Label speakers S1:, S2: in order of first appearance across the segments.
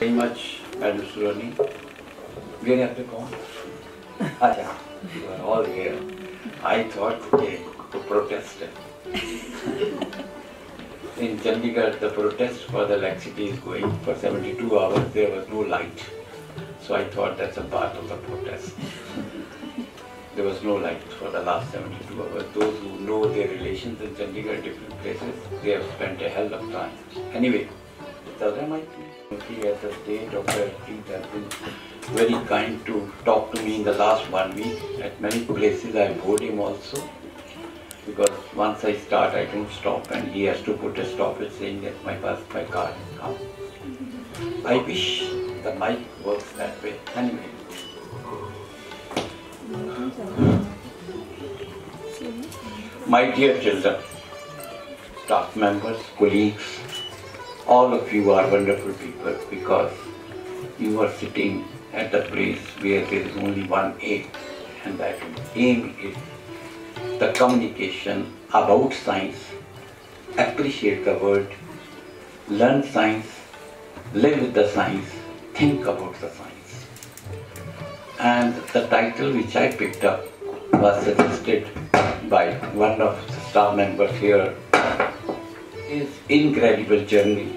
S1: Very much, Madam Suloni. We have to go. Acha, you are all here. I thought to protest. In Chandigarh, the protest for the electricity is going for 72 hours. There was no light. So I thought that's a part of the protest. There was no light for the last 72 hours. Those who know their relations in Chandigarh, different places, they have spent a hell of time. Anyway, the other might be at the state, Dr. Preet has been very kind to talk to me in the last 1 week. At many places I bored him also, because once I start I don't stop, and he has to put a stoppage saying that my card has come. I wish the mic works that way. Anyway. My dear children, staff members, colleagues, all of you are wonderful people, because you are sitting at the place where there is only one aim, and that aim is the communication about science, appreciate the word, learn science, live with the science, think about the science. And the title which I picked up was suggested by one of the staff members here, is Incredible Journey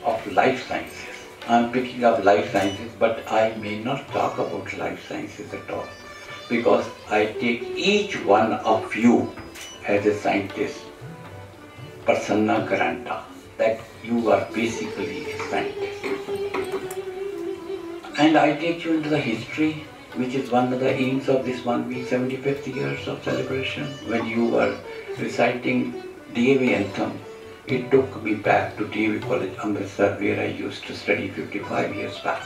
S1: of Life Sciences. I am picking up life sciences, but I may not talk about life sciences at all, because I take each one of you as a scientist, persona grata, that you are basically a scientist. And I take you into the history, which is one of the aims of this 1 week, 75th years of celebration. When you were reciting DAV anthem, it took me back to DAV College, Amritsar, where I used to study 55 years back.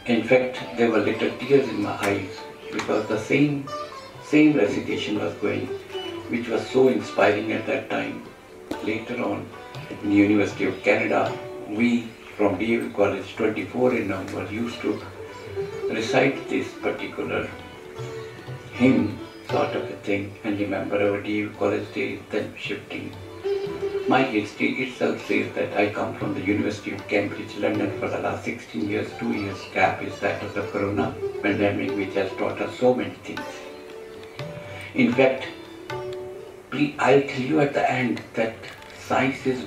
S1: In fact, there were little tears in my eyes, because the same recitation was going, which was so inspiring at that time. Later on, in the University of Canada, we from DAV College, 24 in number, used to recite this particular hymn, sort of a thing, and remember our DAV College days, then shifting. My history itself says that I come from the University of Cambridge, London, for the last 16 years. 2 years gap is that of the corona pandemic, which has taught us so many things. In fact, I'll tell you at the end that science is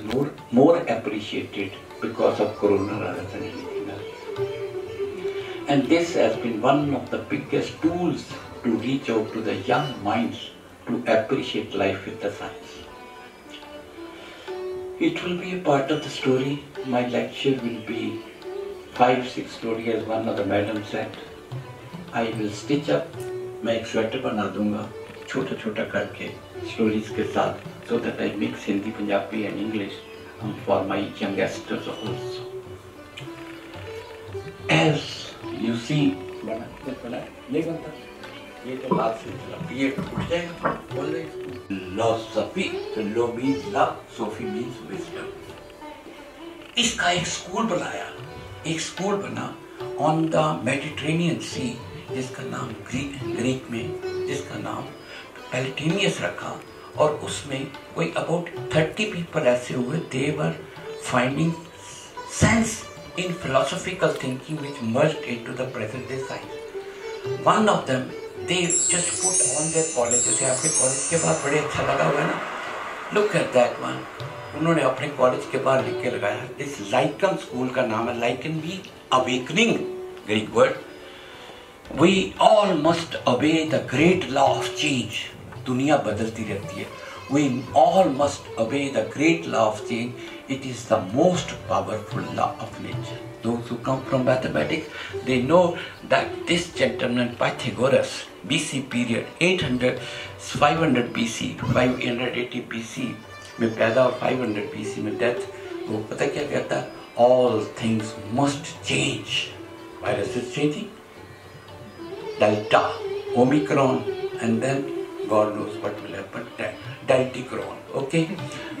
S1: more appreciated because of corona rather than anything else. And this has been one of the biggest tools to reach out to the young minds to appreciate life with the science. It will be a part of the story. My lecture will be 5-6 stories, as one of the madam said. I will stitch up, मैं एक sweater बना दूंगा छोटा छोटा करके stories के साथ, so that I mix Hindi, Punjabi and English for my youngsters also. As you see, ये तो लास्ट से ये उठ जाएगा, बोल रहे philosophy, philo means love, Sophie means wisdom. इसका एक स्कूल बना on the Mediterranean Sea, जिसका नाम ग्रीक में जिसका नाम Plotinus रखा, और उसमें कोई about 30 people ऐसे हुए, they were finding sense in philosophical thinking which merged into the present day science. One of them, they just put on their college, जैसे आपके कॉलेज के बाहर बड़े अच्छा लगा हुआ है ना, look at that one. उन्होंने अपने कॉलेज के बाहर लिख के लगाया, इस लाइकन स्कूल का नाम है, लाइकन भी awakening, Greek word. We all must obey the great law of change. दुनिया बदलती रहती है. We all must obey the great law of change. It is the most powerful law of nature. Those who come from mathematics, they know that this gentleman Pythagoras, BC period, 500 BC to 580 BC में पैदा और 500 BC में death, वो पता क्या कहता है? All things must change. Virus is changing. Delta, Omicron, and then God knows what will happen. Delticron, okay?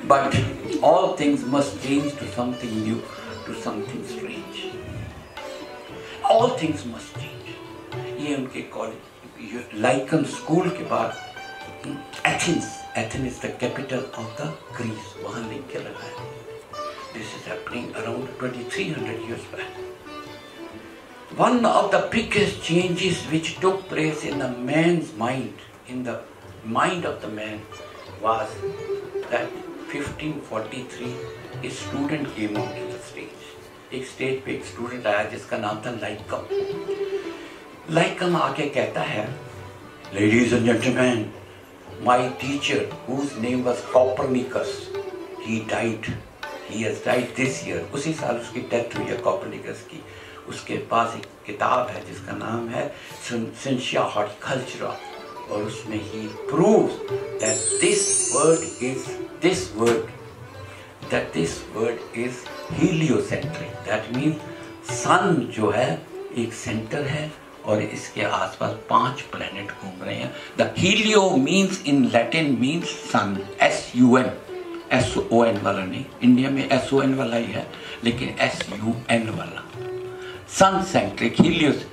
S1: But all things must change to something new, to something strange. All things must change. ये उनके college lichen school के बाद Athens is the capital of the Greece, वहाँ लिख के लगाया. This is happening around 2300 years back. One of the biggest changes which took place in the man's mind, in the mind of the man, was that 1543 a student came onto the stage. एक stage पे एक student आया जिसका नाम था लाइकम. लाइकम आके कहता है, Ladies and gentlemen, my teacher, whose name was Copernicus, he died. He has died this year. उसी साल उसकी डेथ हुई है कॉपरनिकस की. उसके पास एक किताब है जिसका नाम है Scientia Horticultura, और उसमें he proves that this word is heliocentric. That means sun जो है एक सेंटर है और इसके आसपास 5 प्लैनेट घूम रहे हैं. The helio means in Latin means sun, S-U-N, S-O-N वाला नहीं, इंडिया में S-O-N वाला ही है, लेकिन S-U-N वाला, sun centric, helios.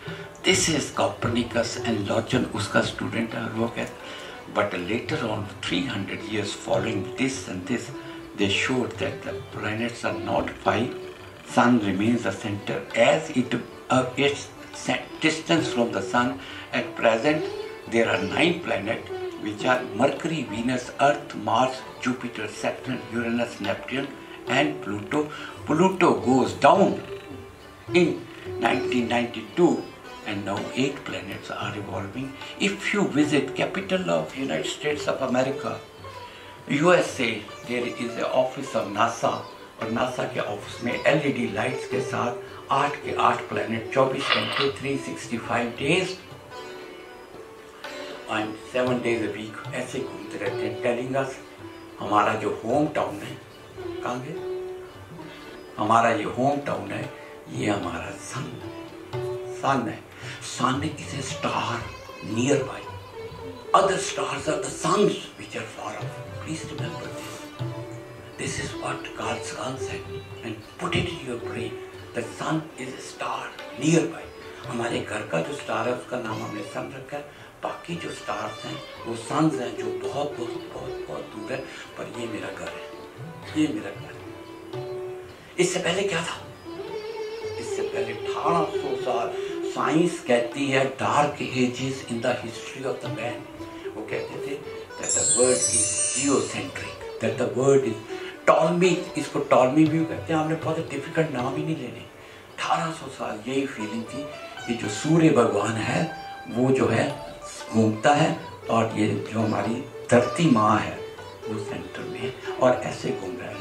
S1: This is Copernicus and Logan उसका स्टूडेंट है. और वो कहता, but later on 300 years following this and this, they showed that the planets are not 5, sun remains the center as its distance from the sun. At present there are 9 planets which are Mercury, Venus, Earth, Mars, Jupiter, Saturn, Uranus, Neptune and Pluto. Pluto goes down in 1992 and now 8 planets are revolving. If you visit capital of United States of America, USA, there is a office of NASA, और NASA के office में LED lights के साथ 8 के 8 planet 24 घंटे 365 days and 7 days a week ऐसे घूमते रहते हैं, टेलिंग अस हमारा जो होम टाउन है, कहाँ गए, हमारा ये होम टाउन है, ये हमारा सन है. Sun is a star nearby. Other stars are the suns which are far off. Please remember this. This is what Carl Sagan said, and put it in your brain. The sun is a star nearby. हमारे घर का जो star है उसका नाम हमने सन रखा है. बाकी जो स्टार्स हैं वो सन्स हैं जो बहुत बहुत बहुत बहुत दूर है, पर ये मेरा घर है, ये मेरा घर है. इससे पहले क्या था? इससे पहले 1800 साल साइंस कहती है dark ages in the history of the man. वो कहते थे that the word is geocentric, that the word is Ptolemy, इसको टॉलमी भी कहते हैं. हमने बहुत डिफिकल्ट नाम ही नहीं लेने. 1800 साल यही फीलिंग थी कि जो सूर्य भगवान है वो जो है घूमता है और ये जो हमारी धरती माँ है वो सेंटर में है और ऐसे घूम रहा है.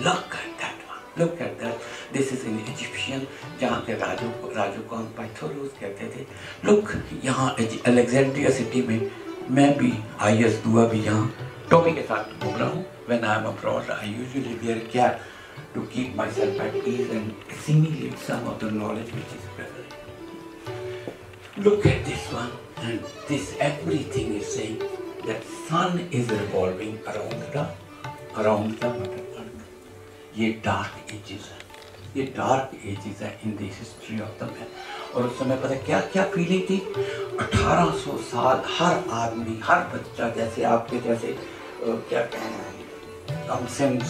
S1: Look at that. This is in Egyptian, जहाँ के राजू को हम पाइथागोरस कहते थे. Look, यहाँ अलेक्जेंड्रिया सिटी में मैं भी IS दुआ भी यहाँ टोपी के साथ घूम रहा हूँ. When I am abroad, I usually wear a cap to keep myself at ease and assimilate some of the knowledge which is prevalent. Look at this one, and this everything is saying that sun is revolving around the mother earth. ये dark ages है, ये dark ages है in the history of the man. और उस समय पता क्या क्या फीलिंग थी? 1800 साल हर आदमी, हर बच्चा, जैसे आपके जैसे क्या कहना है, सिम्स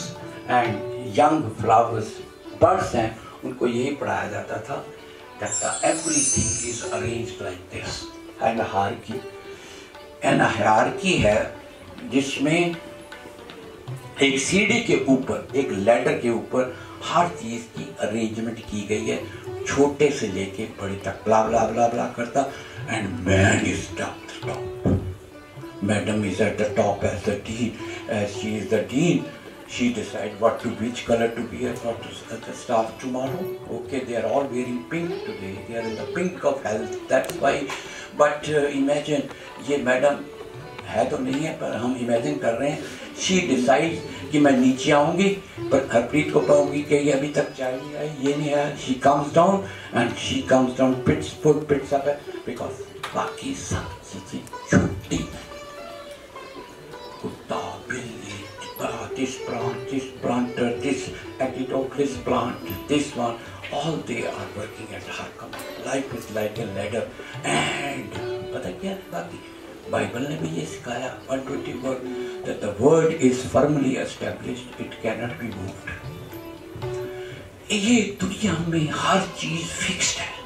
S1: एंड यंग फ्लावर्स, बर्ड्स हैं, उनको यही पढ़ाया जाता था that everything is arranged like this. And hierarchy है जिसमें एक सीढ़ी के ऊपर, एक लैडर के ऊपर हर चीज की अरेंजमेंट की गई है, छोटे से लेके बड़े तक, ब्ला ब्ला ब्ला ब्ला करता. And man is top. Madam is at the top as the dean, as she is the dean. She decides which color to wear for the staff tomorrow. Okay, they are all wearing pink today. They are in the pink of health. That's why. But imagine, ये madam है तो नहीं है, पर हम imagine कर रहे हैं. She decides कि मैं नीचे आऊंगी, पर हरप्रीत को पाऊंगी कि ये अभी तक चाय नहीं आई, ये नहीं आया. She comes down and she comes down, pits up because बाकी सब चीजें छुट्टी. कुत्ता, बिल्ली, this planter, this Echinopsis plant, this one, all they are working at her command. Life is like a ladder. And पता क्या बाकी बाइबल ने भी ये सिखाया 120 word, that the word is firmly established, it cannot be moved. ये दुनिया में हर चीज फिक्स्ड है।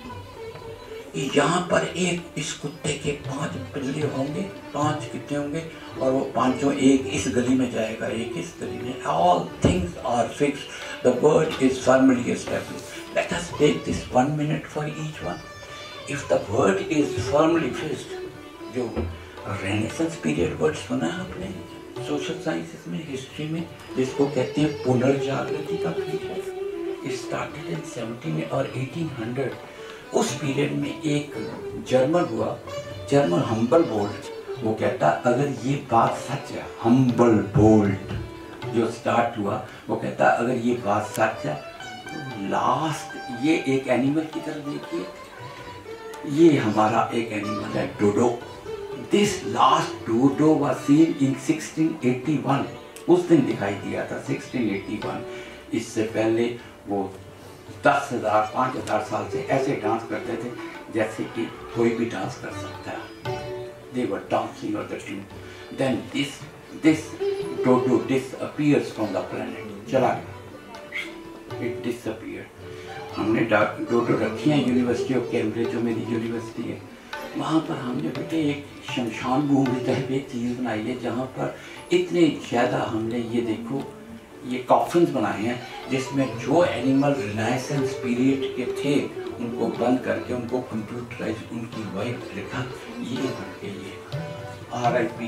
S1: यहाँ पर एक इस कुत्ते के 5 पिल्ले होंगे, 5 कुत्ते होंगे और वो पांचों, एक इस गली में जाएगा, एक इस गली में। All things are fixed, the word is firmly established. Let us take this 1 minute for each one. If the word is firmly fixed, जो रेनेसेंस पीरियड वर्ड सुना है आपने सोशल साइंसेस में, हिस्ट्री में, जिसको कहते हैं पुनर्जागृति का पीरियड, स्टार्टेड इन 17 और 1800। उस पीरियड में एक जर्मन हुआ, जर्मन हम्बल बोल्ट, वो कहता अगर ये बात सच है, हम्बल बोल्ट जो स्टार्ट हुआ, वो कहता अगर ये बात सच है, लास्ट ये एक एनिमल की तरफ देखिए, ये हमारा एक एनिमल है dodo. This last dodo was seen in 1681, उस दिन दिखाई दिया था 1681। इससे पहले वो 10,000 5,000 साल से ऐसे डांस करते थे जैसे कि कोई भी डांस कर सकता है। They were dancing on the tune. Then this dodo disappears from the planet. चला गया, it disappeared. हमने डोडो रखी है यूनिवर्सिटी ऑफ कैम्ब्रिज, जो मेरी यूनिवर्सिटी है, वहाँ पर हमने बेटे एक शमशान भूमि टाइप एक चीज़ बनाई है, जहाँ पर इतने ज़्यादा हमने ये देखो ये कॉफिन्स बनाए हैं जिसमें जो एनिमल रिनाइसेंस पीरियड के थे उनको बंद करके उनको कंप्यूटराइज उनकी वाइफ लिखा, ये बन के ये RIP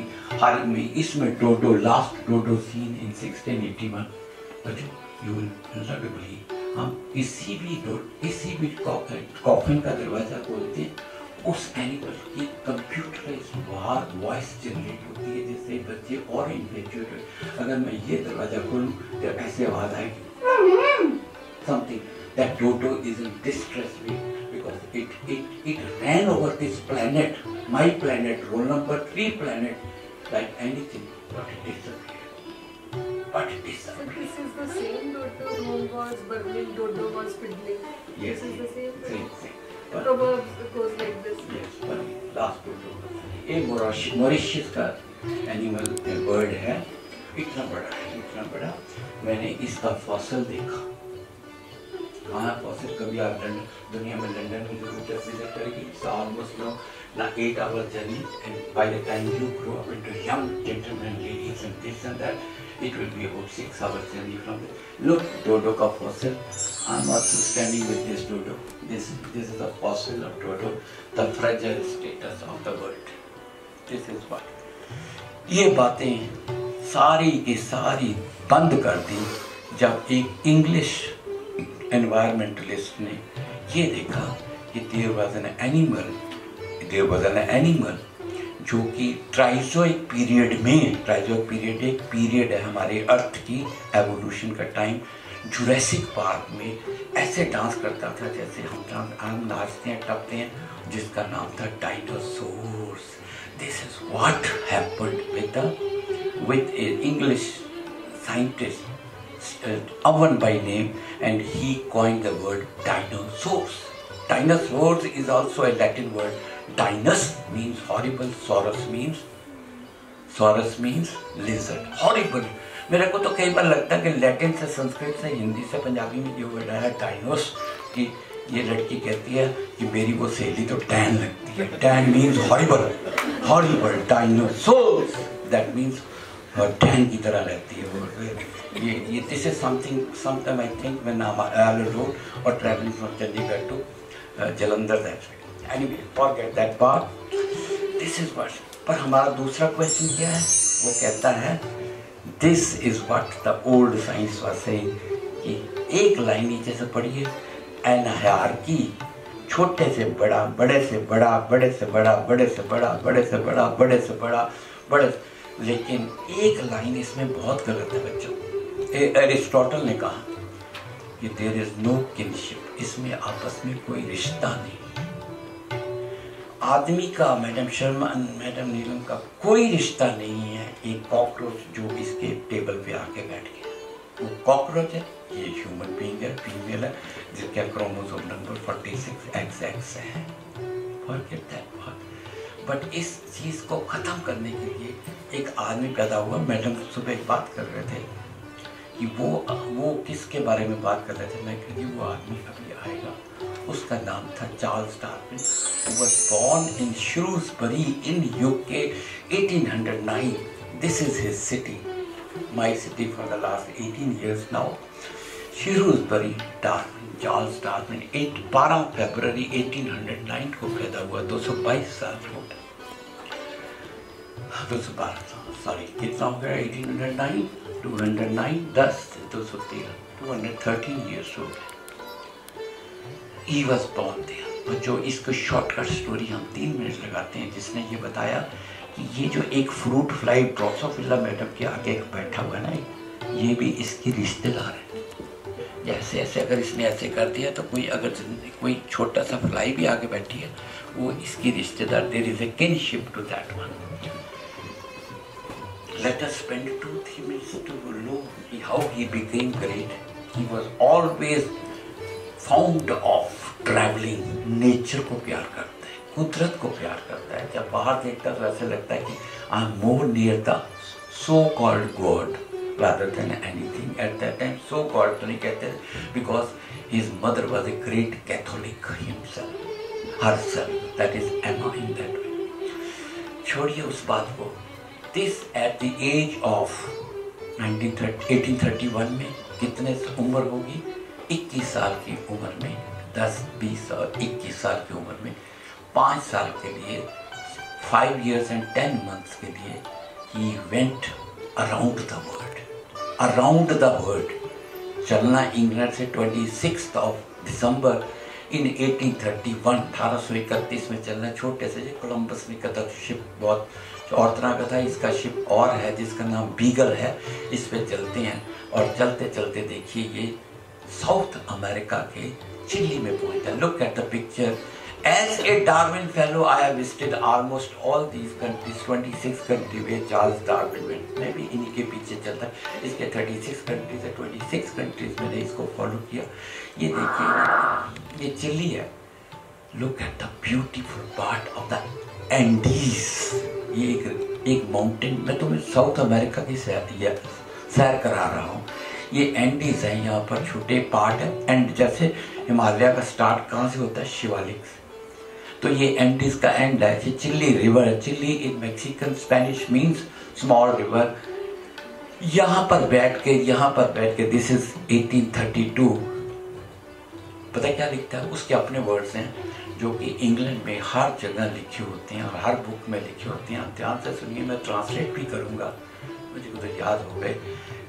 S1: हाल में। इसमें डोडो, लास्ट डोडो सीन इन 1681। बच्चों यू विल नॉट बिलीव, हम किसी भी कॉफिन का दरवाजा खोलते हैं, उस एनिमल की कंप्यूटराइज्ड वॉइस जनरेट होती है, जिससे बच्चे और इंटेलिजेंट। अगर मैं ये दरवाजा खोलूं तो ऐसे आवाज आएगी, something that dodo is in distress because it ran over this planet, my planet, roll number 3 planet, like anything, but it disappeared. But it disappeared.
S2: So this is the same dodo who was burning, dodo was fiddling.
S1: Yes,
S2: this is the same thing.
S1: Same.
S2: The proverb goes like this.
S1: Yes, but last dodo. ये Mauritius का animal bird है, इतना बड़ा। मैंने इसका fossil देखा। हाँ, fossil कभी आप दुनिया में लंदन में जरूर विजिट करेगी। It's almost now 8 hour journey, and by the time you grow up into young gentlemen, ladies and this and that, it will be about 6 hour journey from there. Look, dodo ka fossil. I'm also standing with this dodo. This is the fossil of dodo, the fragile status of the world. This is what. ये बातें सारी की सारी बंद कर दी जब एक English environmentalist ने ये देखा कि देयर वाज एन एनिमल जो कि ट्राइजोइक पीरियड एक पीरियड है हमारे अर्थ की एवोल्यूशन का टाइम, जुरासिक पार्क में ऐसे डांस करता था जैसे हम नाचते हैं टपते हैं, जिसका नाम था dinosaurs. This is what happened with an English scientist, Owen by name, and he coined the word dinosaurs. Dinosaurs is also a Latin word. Dinus means horrible, saurus means lizard. Horrible. मेरे को तो कई बार लगता है कि Latin से, संस्कृत से, हिंदी से पंजाबी में जो वर्ड है डाइनोस, कि ये लड़की कहती है कि मेरी वो सहेली तो टैन लगती है। Tan means horrible, dinosaurs that means tan की तरह रहती है वो। ये this is sometime I think when I am road or travelling from Chandigarh to Jalandhar that. Anyway, forget that part. This is what. पर हमारा दूसरा क्वेश्चन क्या है? वो कहता है This is what the old science was saying, कि एक लाइन नीचे से पढ़िए, an hierarchy, छोटे से बड़ा, बड़े से बड़ा, बड़े से बड़ा, बड़े से बड़ा, बड़े से बड़ा, बड़े से बड़ा, बड़े। लेकिन एक लाइन इसमें बहुत गलत है बच्चों। एरिस्टोटल ने कहा कि देयर इज नो किनशिप, इसमें आपस में कोई रिश्ता नहीं। आदमी का, मैडम नीलम का कोई रिश्ता नहीं है एक कॉकरोच जो इसके टेबल पे आके बैठ गया। वो कॉकरोच है, ये ह्यूमन बीइंग है, फीमेल है, जिसका क्रोमोसोम नंबर 46 XX है। Forget that part. बट इस चीज को खत्म करने के लिए एक आदमी पैदा हुआ। मैडम सुबह एक बात कर रहे थे कि वो किसके बारे में बात कर रहे थे। मैं कहती वो आदमी अभी आएगा। उसका नाम था Charles Darwin. He was born in Shrewsbury in UK 1809. This is his city, my city for the last 18 years now. Shrewsbury, Darwin, Charles Darwin 12 फरवरी 1809 को पैदा हुआ। 222 साल हो गए। 212 सॉरी कितना हो गया 1809 209 10 213 213 years हो गए। He was born there। तो जो इसको शॉर्टकट स्टोरी हम 3 मिनट लगाते हैं, जिसने ये बताया कि ये जो एक फ्रूट फ्लाई ड्रोसोफिला मैडम के आगे बैठा हुआ ना, ये भी इसकी रिश्तेदार है। जैसे ऐसे अगर इसने ऐसे कर दिया तो कोई छोटा सा फ्लाई भी आगे बैठी है, वो इसकी रिश्तेदार। There is a kinship to that one. Let us spend 2-3 minutes to know how he became great. He was always fond of traveling. Nature को प्यार करता है, कुदरत को प्यार करता है। जब बाहर देखता है तो ऐसे लगता है कि I am more near the so called God rather than anything. At that time so called तो नहीं कहते, because his mother was a great Catholic herself, that is Emma in that way. छोड़िए उस बात को। This at the age of 1831 में कितने उम्र होगी? 21 साल की उम्र में, 10, 20 और 21 साल की उम्र में 5 साल के लिए 5 years and 10 months के लिए he went around the world. Around the world चलना इंग्लैंड से 26 दिसंबर इन 1831 में चलना। छोटे से कोलंबस ने कहा शिप बहुत और तरह का था। इसका शिप और है जिसका नाम बीगल है, इस पे चलते हैं और चलते चलते देखिए ये साउथ अमेरिका के चिली में पहुंचता है। Look at the picture. As a Darwin fellow, I have visited almost all these countries, 26 countries where Charles Darwin went. मैं भी इन्हीं के पीछे चलता है। इसके 36 countries है, 26 countries मैंने इसको फॉलो किया। ये देखिए, ये चिली है। Look at the beautiful part of the Andes. ये एक माउंटेन। मैं तुम्हें साउथ अमेरिका की सैर करा रहा हूँ। ये एंडीज है, यहाँ पर छोटे पार्ट है। एंड जैसे हिमालय का स्टार्ट कहाँ से होता है? शिवालिक से। तो ये एंडीज का एंड है। ये चिली रिवर है। Chili in Mexican Spanish means small river. यहाँ पर बैठ के दिस इज 1832। पता क्या लिखता है? उसके अपने वर्ड्स हैं जो कि इंग्लैंड में हर जगह लिखे होते हैं और हर बुक में लिखे होते हैं। आप ध्यान से सुनिए, मैं ट्रांसलेट भी करूंगा, मुझे उधर याद हो गए।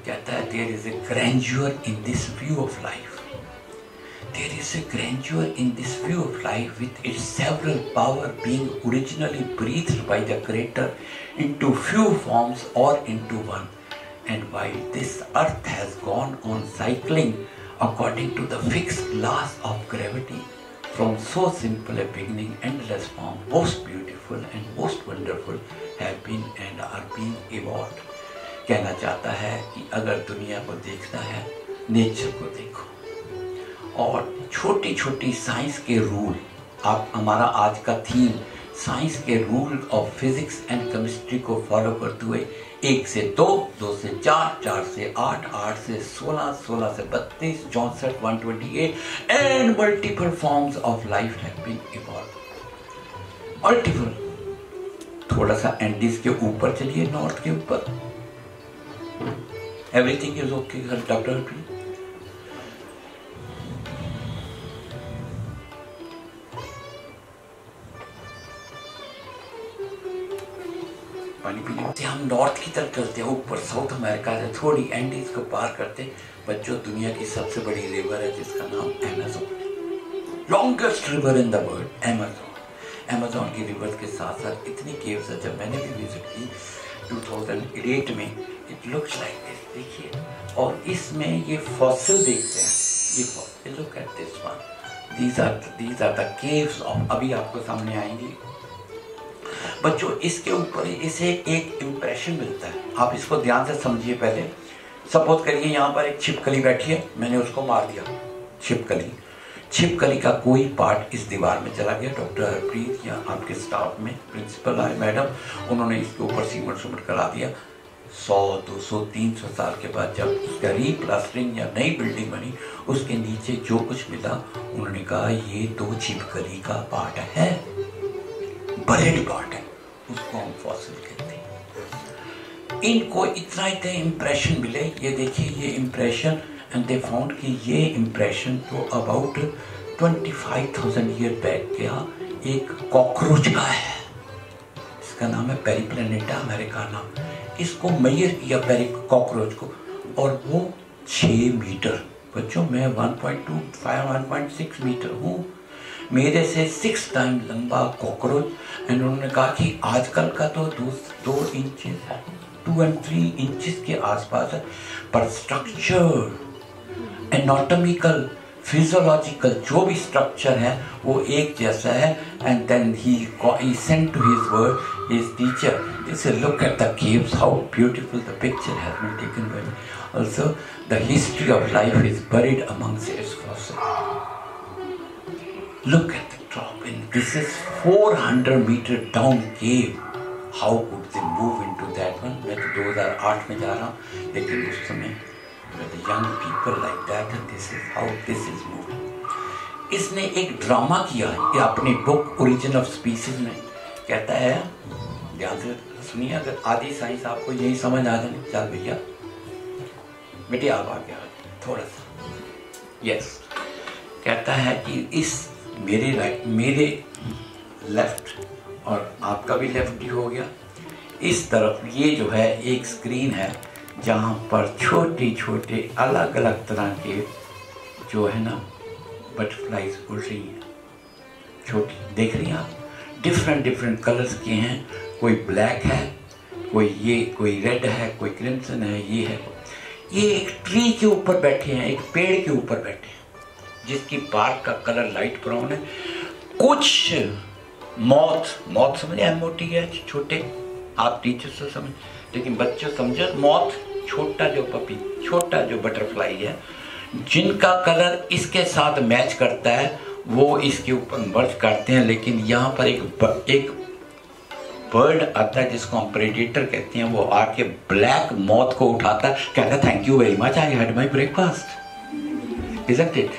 S1: कहता है there is a grandeur in this view of life. There is a grandeur in this view of life, with its several power being originally breathed by the Creator into few forms or into one. And while this earth has gone on cycling according to the fixed laws of gravity, from so simple a beginning, endless form, most beautiful and most wonderful have been and are being evolved. कहना चाहता है कि अगर दुनिया को देखना है, nature को देखो। और छोटी छोटी साइंस के रूल, आप हमारा आज का थीम साइंस के rule of physics and chemistry को फॉलो करते हुए 1 से 2, 2 से 4, 4 से 8, 8 से 16, 16 से 32, 64, 128 and multiple forms of life have been evolved. Multiple. थोड़ा सा एंडीज के ऊपर चलिए, नॉर्थ के ऊपर। Everything is okay doctor please. पानी पीने हम नॉर्थ की तरफ चलते हैं, ऊपर साउथ अमेरिका से थोड़ी एंडीज को पार करते बच्चों दुनिया की सबसे बड़ी रिवर है जिसका नाम Amazon. Longest river in the world Amazon. Amazon की रिवर के साथ साथ इतनी केव्स है। जब मैंने भी विजिट की 2008 में, इट लुक्स लाइक दिस। देखिए, और इसमें ये फॉसिल देखते हैं। ये fossil, look at this one. These are the caves of, अभी आपको सामने आएंगी बच्चों। इसके ऊपर इसे एक इम्प्रेशन मिलता है। आप इसको ध्यान से समझिए। पहले सपोज करिए यहाँ पर एक छिपकली बैठी है, मैंने उसको मार दिया। छिपकली का कोई पार्ट इस दीवार में चला गया। डॉक्टर हरप्रीत या आपके स्टाफ में प्रिंसिपल आए, मैडम, उन्होंने इसके ऊपर सीमेंट करा दिया। 100, 200, 300 साल के बाद जब उसका रीप्लास्टरिंग या नई बिल्डिंग बनी, उसके नीचे जो कुछ मिला, उन्होंने कहा ये तो छिपकली का पार्ट है, बरेड पार्ट है, उसको हम फॉसिल कहते हैं। इनको इतना इम्प्रेशन मिले, ये देखिए ये इम्प्रेशन, एंड दे फाउंड कि ये इम्प्रेशन तो अबाउट 25,000 ईयर बैक का एक कॉकरोच का है। इसका नाम है पेरिप्लेनेटा अमेरिकाना। इसको मेजर किया कॉकरोच को, और वो 6 मीटर, बच्चों मैं 1.25-1.6 मीटर हूँ, मेरे से 6 टाइम लंबा कॉकरोच। एंड उन्होंने कहा कि आजकल का तो 2 इंचेस है, 2 and 3 इंचेस के आसपास है, पर स्ट्रक्चर, एनाटॉमिकल, फिजियोलॉजिकल जो भी स्ट्रक्चर है वो एक जैसा है। And then he sent to his teacher, he said, look at the caves, how beautiful the picture has been taken by me. Also the history of life is buried amongst its fossils. Look at the top, and this is 400 meter down cave. How could they move into that one? मैं तो 2008 में जा रहा हूँ, लेकिन उस समय the young people like that, and this is how this is moving. इसने एक ड्रामा किया है अपनी बुक ओरिजिन ऑफ स्पीसीज में। कहता है, ध्यान से सुनिए, अगर आधी साइंस आपको यही समझ आ जाए, चल भैया बेटे आप आ गया थोड़ा सा, यस। कहता है कि इस मेरे लेफ्ट और आपका भी लेफ्ट ही हो गया, इस तरफ ये जो है एक स्क्रीन है जहाँ पर छोटे छोटे अलग अलग तरह के जो है ना बटरफ्लाइज उड़ रही हैं, छोटी, देख रही हैं आप, डिफरेंट कलर्स के हैं, कोई ब्लैक है, कोई रेड है, कोई क्रिम्सन है, ये है। ये एक ट्री के ऊपर बैठे हैं, एक पेड़ के ऊपर बैठे हैं जिसकी बार्क का कलर लाइट ब्राउन है। कुछ मॉथ समझे, MOTH, छोटे, आप टीचर से समझ, लेकिन बच्चों समझो मॉथ, छोटा जो बटरफ्लाई है, जिनका कलर इसके साथ मैच करता है वो इसके ऊपर मर्ज करते हैं। लेकिन यहाँ पर एक बर्ड आता है जिसको हम प्रेडेटर कहते हैं, वो आके ब्लैक मॉथ को उठाता है, कहता है thank you very much, I had my breakfast, isn't it?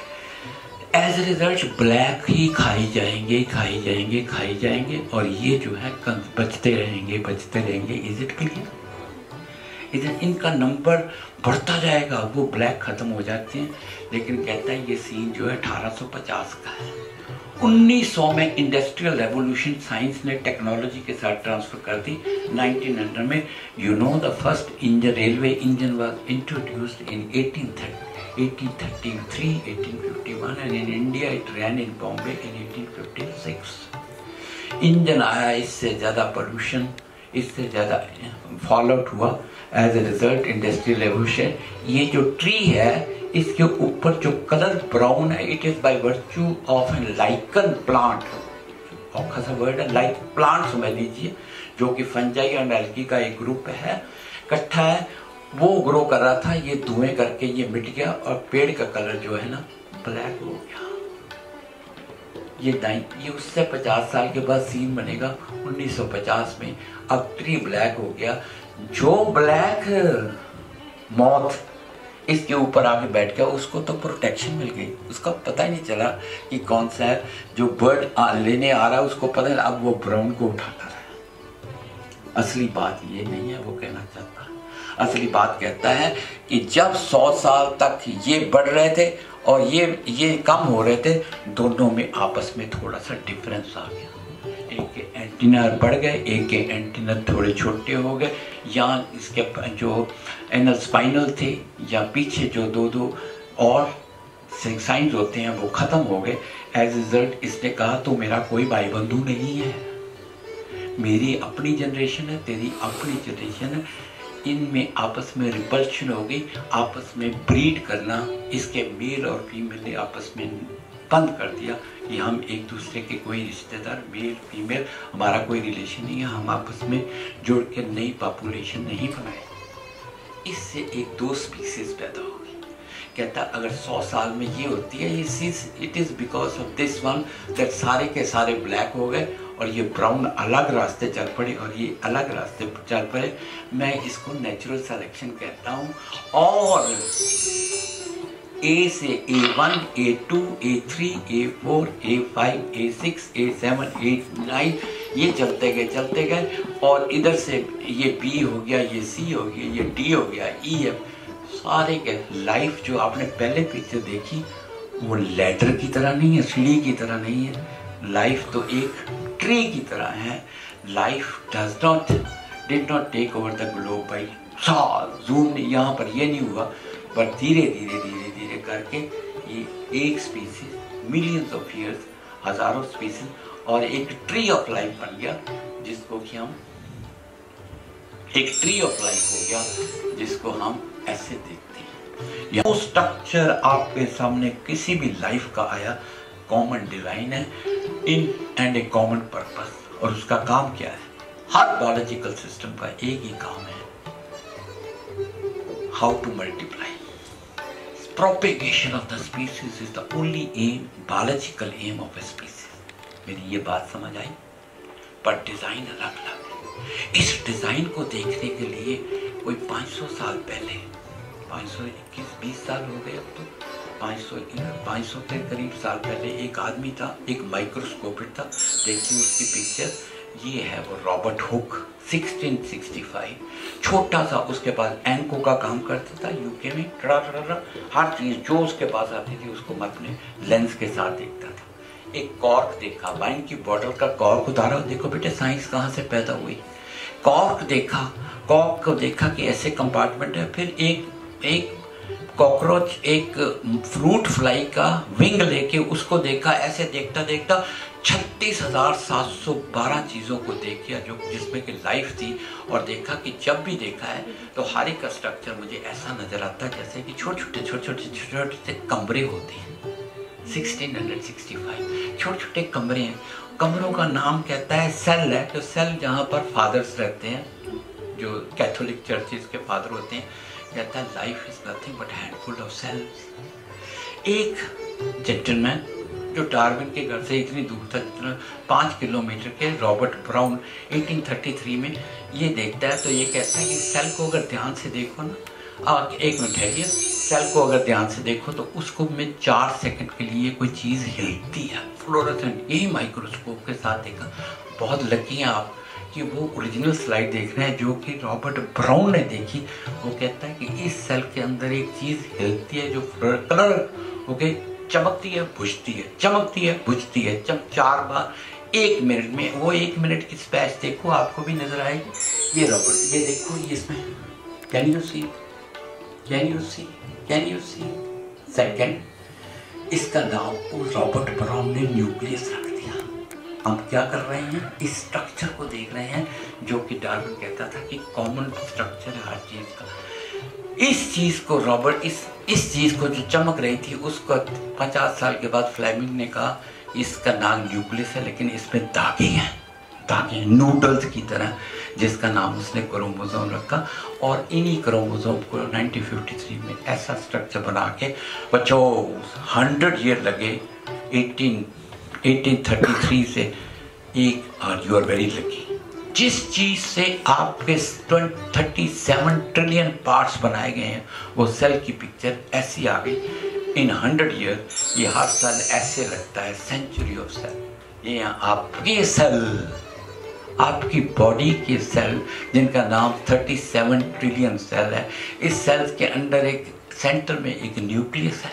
S1: As a result black ही खाई जाएंगे, और ये जो है बचते रहेंगे। Is it clear? इधर इनका नंबर बढ़ता जाएगा, वो ब्लैक खत्म हो जाते हैं। लेकिन कहता है ये सीन जो है 1850 का है। 1900 में इंडस्ट्रियल रेवोल्यूशन साइंस ने टेक्नोलॉजी के साथ ट्रांसफर कर दी। 1900 में the first railway engine was introduced in 1833, 1851 and in India it ran in Bombay in 1856। Engine आया, इससे ज़्यादा पोल्यूशन, इससे ज़्यादा फॉल आउट हुआ। As a result industrial revolution, ये जो ट्री है इसके ऊपर जो कलर ब्राउन है, it is by virtue of an lichen plant, औखा सा वर्ड है, लाइक प्लांट समझ लीजिए, जो कि फंजाई एंड एल्गी का एक ग्रुप है, इकट्ठा है, वो ग्रो कर रहा था, ये धुएं करके ये मिट गया और पेड़ का कलर जो है ना ब्लैक हो गया। ये उससे 50 साल के बाद सीन बनेगा 1950 में। अब ट्री ब्लैक हो गया, जो ब्लैक मॉथ इसके ऊपर आके बैठ गया, उसको तो प्रोटेक्शन मिल गई, उसका पता ही नहीं चला कि कौन सा है। जो बर्ड लेने आ रहा है उसको पता है, अब वो ब्राउन को उठाता रहा। असली बात ये नहीं है, वो कहना चाहता है। असली बात कहता है कि जब 100 साल तक ये बढ़ रहे थे और ये कम हो रहे थे, दोनों में आपस में थोड़ा सा डिफरेंस आ गया। एक के एंटीना बढ़ गए, एक के एंटीना थोड़े छोटे हो गए, या इसके जो एनल स्पाइनल थे या पीछे जो दो और साइंस होते हैं वो खत्म हो गए। एज रिजल्ट इसने कहा तो मेरा कोई भाई बंधु नहीं है, मेरी अपनी जनरेशन है, तेरी अपनी जनरेशन है, इनमें आपस में रिपल्शन हो गई, आपस में ब्रीड करना, इसके मेल और फीमेल ने आपस में बंद कर दिया कि हम एक दूसरे के कोई रिश्तेदार, मेल फीमेल हमारा कोई रिलेशन नहीं है, हम आपस में जुड़ के नई पॉपुलेशन नहीं बनाए। इससे एक 2 स्पीसीज पैदा हो गई। कहता अगर 100 साल में ये होती है, it is because of this one that सारे के सारे ब्लैक हो गए और ये ब्राउन अलग रास्ते चल पड़े और ये अलग रास्ते चल पड़े, मैं इसको नेचुरल सिलेक्शन कहता हूँ। और A से A1, A2, A3, A4, A5, A6, A7, A9 ये चलते गए और इधर से ये B हो गया, ये C हो गया, ये D हो गया, E F सारे के। लाइफ जो आपने पहले पिक्चर देखी वो लैडर की तरह नहीं है, सीढ़ी की तरह नहीं है, लाइफ तो एक ट्री की तरह है। Life did not take over the globe by साल जूम, यहाँ पर ये नहीं हुआ, पर धीरे धीरे करके ये एक स्पीसीज मिलियंस ऑफ ईयर्स, हजारों स्पीसीज और एक ट्री ऑफ लाइफ बन गया, जिसको कि हम एक ट्री ऑफ लाइफ हो गया, जिसको हम ऐसे देखते हैं। वो स्ट्रक्चर आपके सामने किसी भी लाइफ का आया, कॉमन डिजाइन है in and A common purpose, और उसका काम क्या है? हर बायोलॉजिकल सिस्टम का एक ही काम है, how to multiply. Propagation of the species is the only aim, biological aim of a species. मेरी ये बात समझ आई? पर डिजाइन अलग अलग है। इस डिजाइन को देखने के लिए कोई 500 साल पहले, 521-20 साल हो गए अब तो, 500 के करीब साल पहले एक आदमी था, एक माइक्रोस्कोपिस्ट था। देखिए उसकी पिक्चर, ये है वो रॉबर्ट हुक, 1665, छोटा सा, उसके पास एंको का काम करता था यूके में, हर चीज जो उसके पास आती थी उसको मैं अपने लेंस के साथ देखता था। एक कॉर्क देखा, वाइन की बोतल का कॉर्क उतारा, देखो बेटे साइंस कहाँ से पैदा हुई। कॉर्क को देखा कि ऐसे कंपार्टमेंट है। फिर एक कॉकरोच, एक फ्रूट फ्लाई का विंग लेके उसको देखा, ऐसे देखता 36,712 चीजों को देखा जो जिसमें कि लाइफ थी। और देखा कि जब भी देखा है तो हर एक का स्ट्रक्चर मुझे ऐसा नजर आता है जैसे कि छोटे-छोटे कमरे होते हैं। 1665 छोटे-छोटे कमरे हैं। कमरों का नाम कहता है सेल है, तो सेल जहाँ पर फादर्स रहते हैं, जो कैथोलिक चर्चेज के फादर होते हैं, कहता है life is nothing but handful of cells. एक जेंटलमैन जो डार्विन के घर से इतनी दूर तक 5 किलोमीटर के, रॉबर्ट ब्राउन 1833 में ये देखता है, तो ये कहता है कि सेल को अगर ध्यान से देखो ना, एक मिनट है, सेल को अगर ध्यान से देखो तो उसको में 4 सेकंड के लिए कोई चीज हिलती है, फ्लोरोसेंट। यही माइक्रोस्कोप के साथ देखा। बहुत लकी हैं आप कि वो ओरिजिनल स्लाइड देख रहे हैं जो कि रॉबर्ट ब्राउन ने देखी। वो कहता है कि इस सेल के अंदर एक चीज हिलती है जो कलर ओके चमकती है, बुझती है, चमकती है, बुझती है, 4 बार 1 मिनट में। वो 1 मिनट की स्पैच देखो, आपको भी नजर आएगी। ये रॉबर्ट, ये देखो, ये इसमें कैन यू सी सेकंड। इसका नाम रॉबर्ट ब्राउन ने न्यूक्लियस रख दिया। हम क्या कर रहे हैं? इस स्ट्रक्चर को देख रहे हैं जो कि डार्विन कहता था कि कॉमन स्ट्रक्चर है हर चीज का। इस चीज को रॉबर्ट, इस चीज को जो चमक रही थी उसको 50 साल के बाद फ्लेमिंग ने कहा इसका नाम न्यूक्लियस है, लेकिन इसमें दागे हैं, नूडल्स की तरह, जिसका नाम उसने क्रोमोसोम रखा। और इन्हीं क्रोमोसोम को 1953 में ऐसा स्ट्रक्चर बना के बच्चों 100 ईयर लगे, 1833 से एक, और यू आर वेरी लकी। जिस चीज से आपके 37 ट्रिलियन पार्ट्स बनाए गए हैं वो सेल की पिक्चर ऐसी आ गई इन 100 ईयर। ये हर साल ऐसे लगता है सेंचुरी ऑफ सेल। ये आपके सेल, आपकी बॉडी के सेल, जिनका नाम 37 ट्रिलियन सेल है। इस सेल्स के अंदर एक सेंटर में एक न्यूक्लियस है।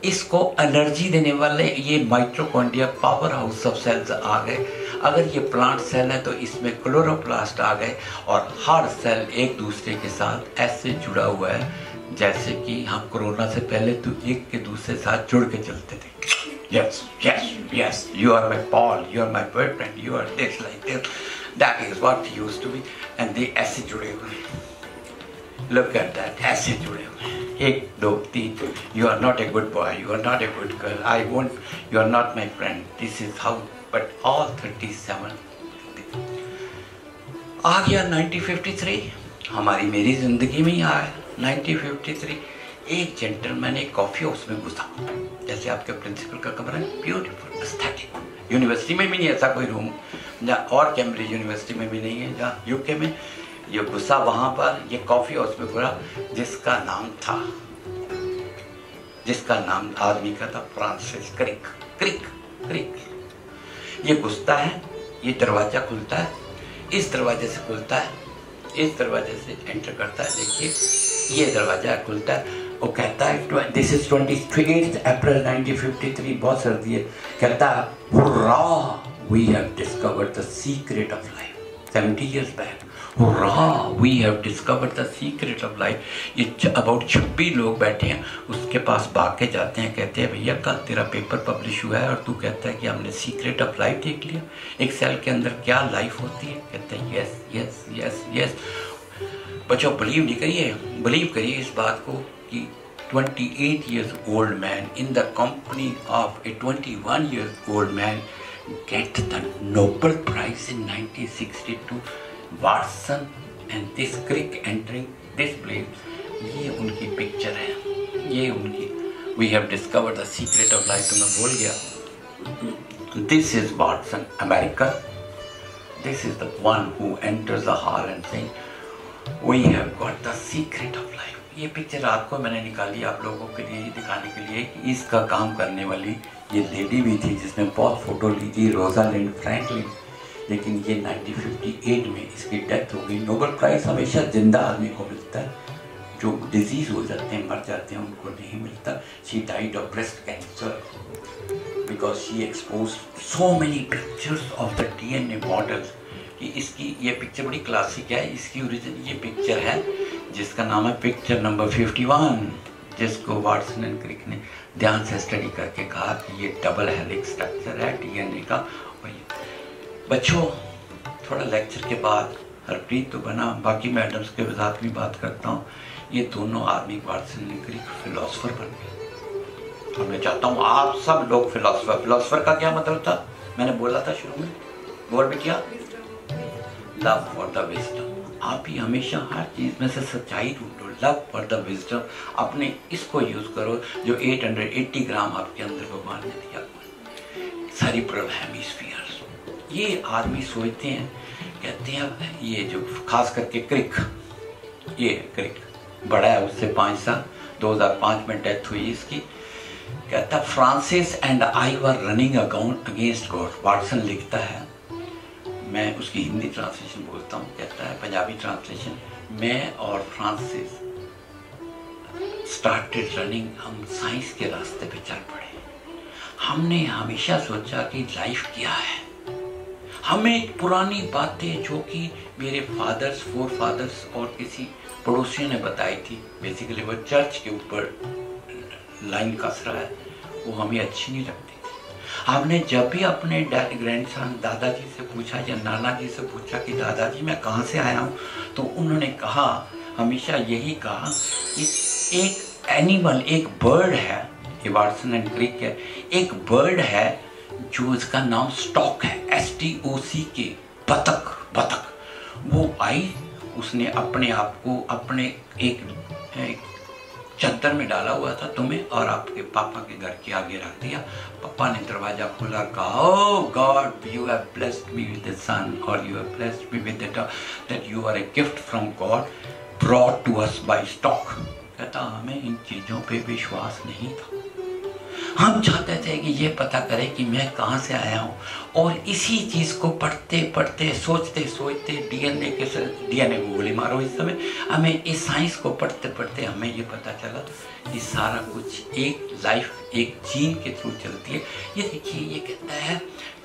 S1: इसको एनर्जी देने वाले ये mitochondria power house of cells आ गए। अगर ये प्लांट सेल है तो इसमें क्लोरोप्लास्ट आ गए, और हर सेल एक दूसरे के साथ ऐसे जुड़ा हुआ है जैसे कि हम कोरोना से पहले तो एक के दूसरे साथ जुड़ के चलते थे। Yes, yes, yes, you are my Paul, you are my boyfriend, you are this, like this. That is what he used to be. And they ऐसे जुड़े हुए हैं। Look at that, ऐसे जुड़े हुए हैं। 1, 2, 3, you are not a good boy, you are not a good girl, I won't, you are not my friend, this is how, but all 37 आ गया 1953, हमारी मेरी जिंदगी में ही आया 1953। एक जेंटलमैन एक कॉफी हाउस में घुसा, जैसे आपके प्रिंसिपल का कमरा है, ब्यूटीफुल एस्थेटिक। यूनिवर्सिटी में भी नहीं ऐसा कोई रूम, जहाँ और कैम्ब्रिज यूनिवर्सिटी में भी नहीं है, जहाँ यूके में। ये घुसा वहाँ पर, ये कॉफ़ी हाउस में घुरा जिसका नाम आदमी का था फ्रांसिस क्रिक। क्रिक क्रिक ये घुसता है, ये दरवाज़ा खुलता है, इस दरवाजे से खुलता है, इस दरवाजे से एंटर करता है। देखिए ये दरवाज़ा खुलता है, वो कहता है दिस इज 28 अप्रैल 1953, बहुत सर्दी है। कहता है hurrah, we have discovered the secret of life. 70 years back, hurrah, we have discovered the secret of life. ये अबाउट 26 लोग बैठे हैं, उसके पास भाग के जाते हैं, कहते हैं भैया कल तेरा पेपर पब्लिश हुआ है और तू कहता है कि हमने सीक्रेट ऑफ लाइफ देख लिया, एक सेल के अंदर क्या लाइफ होती है। कहते हैं यस यस यस यस। बच्चों बिलीव नहीं करिए, बिलीव करिए इस बात को कि 28 years old man in the company of a 21 years old man get the Nobel Prize in 1962. Watson and this Crick entering this place. ये उनकी पिक्चर है, ये उनकी We have discovered the secret of life। तो मैं भूल गया। This is Watson, America. This is the one who enters the hall and saying We have got the secret of life। ये पिक्चर रात को मैंने निकाली आप लोगों के लिए दिखाने के लिए कि इसका काम करने वाली ये लेडी भी थी जिसने बहुत फोटो ली थी, रोजालिंड फ्रैंकलिन। लेकिन ये 1958 में इसकी डेथ हो गई। नोबेल प्राइज हमेशा जिंदा आदमी को मिलता है, जो डिजीज हो जाते हैं, मर जाते हैं, उनको नहीं मिलता। She died of breast cancer because she expose so many pictures of the DNA models. कि इसकी ये पिक्चर बड़ी क्लासिक है। इसकी ओरिजिन ये पिक्चर है जिसका नाम है पिक्चर नंबर 51, जिसको वाटसन एंड क्रिक ने ध्यान से स्टडी करके कहा कि ये डबल हेलिक्स स्ट्रक्चर है DNA का। और बच्चों थोड़ा लेक्चर के बाद हरप्रीत तो बना, बाकी मैडम्स के साथ भी बात करता हूँ। ये दोनों आदमी वाटसन एंड क्रिक फिलोसफर बन गए। और मैं चाहता हूँ आप सब लोग फिलोसफर का क्या मतलब था मैंने बोला था शुरू में, बोल भी किया, लव फॉर द विजडम। आप ही हमेशा हर चीज में से सच्चाई ढूंढो, लव फॉर द विजडम। अपने इसको यूज करो जो 880 ग्राम आपके अंदर भगवान ने दिया, सेरिब्रल हेमिस्फीयर। ये आदमी सोचते हैं, कहते हैं ये जो खास करके क्रिक, ये क्रिक बड़ा है उससे 5 साल, 2005 में डेथ हुई इसकी। कहता Francis and I were running against God. Watson लिखता है, मैं उसकी हिंदी ट्रांसलेशन बोलता हूँ, कहता है पंजाबी ट्रांसलेशन, मैं और फ्रांसिस स्टार्टेड रनिंग, हम साइंस के रास्ते पे चल पड़े। हमने हमेशा सोचा कि लाइफ क्या है। हमें पुरानी बातें जो कि मेरे फादर्स, फोर फादर्स और किसी पड़ोसियों ने बताई थी, बेसिकली वो चर्च के ऊपर लाइन कस रहा है, वो हमें अच्छी नहीं लगती। हमने जब भी अपने ग्रैंडसन दादाजी से पूछा या नाना जी से पूछा कि दादाजी मैं कहाँ से आया हूँ, तो उन्होंने कहा, हमेशा यही कहा कि एक एनिमल, एक बर्ड है, ये वाटसन एंड क्रिक है, एक बर्ड है जो इसका नाम स्टॉक है, STOCK, बतख। बतख वो आई, उसने अपने आप को अपने एक चद्दर में डाला हुआ था, तुम्हें और आपके पापा के घर के आगे रख दिया। पापा ने दरवाजा खोला, कहा oh God you have blessed me with the son और you have blessed me with that you are a gift from God brought to us by stork. कहता हमें इन चीजों पे विश्वास नहीं था, हम चाहते थे कि ये पता करें कि मैं कहाँ से आया हूँ। और इसी चीज को पढ़ते पढ़ते सोचते सोचते DNA को गोली मारो इस समय, हमें इस साइंस को पढ़ते पढ़ते हमें ये पता चला कि सारा कुछ एक लाइफ, एक जीन के थ्रू चलती है। ये देखिए, ये कहता है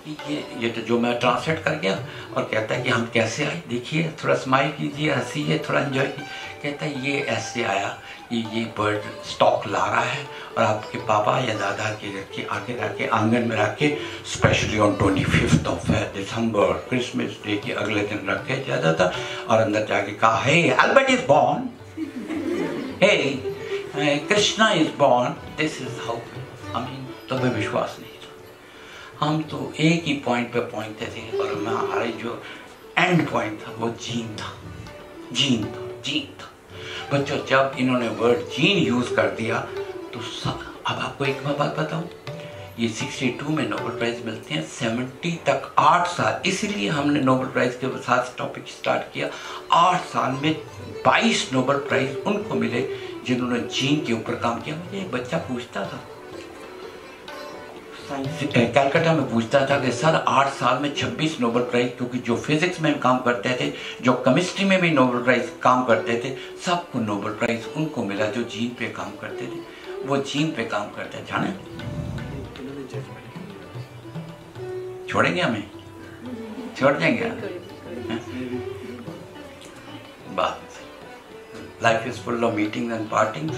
S1: कि ये तो जो मैं ट्रांसलेट कर गया, और कहता है कि हम कैसे आए, देखिए थोड़ा स्माइल कीजिए, हंसिए, थोड़ा एंजॉय कीजिए। कहता है ये ऐसे आया कि ये बर्ड स्टॉक ला रहा है और आपके पापा या दादा के घर के आगे रख के, आंगन में रख के, specially on 25 of December, Christmas day के अगले दिन रख के जाता था, और अंदर जाके कहा hey Albert is born, hey Krishna is born, this is how. हमें तो भी विश्वास नहीं था, हम तो एक ही पॉइंट पे पहुंचते थे, और हमारे जो एंड पॉइंट था वो जीन था, जीन था, जीन था। बच्चों जब इन्होंने वर्ड जीन यूज कर दिया तो अब आपको एक मैं बात बताऊं, ये 62 में नोबेल प्राइज मिलते हैं, 70 तक 8 साल। इसीलिए हमने नोबेल प्राइज के साथ टॉपिक स्टार्ट किया। 8 साल में 22 नोबेल प्राइज उनको मिले जिन्होंने जीन के ऊपर काम किया। मुझे एक बच्चा पूछता था कलकत्ता में, पूछता था कि सर 8 साल में 26 नोबेल प्राइज, क्योंकि जो फिजिक्स में काम करते थे, जो केमिस्ट्री में भी नोबेल प्राइज काम करते थे, सबको नोबेल प्राइज उनको मिला जो जीन पे काम करते थे। वो जीन पे काम करते हैं, जाने छोड़ेंगे हमें, छोड़ देंगे बात। Life is full of meetings and partings,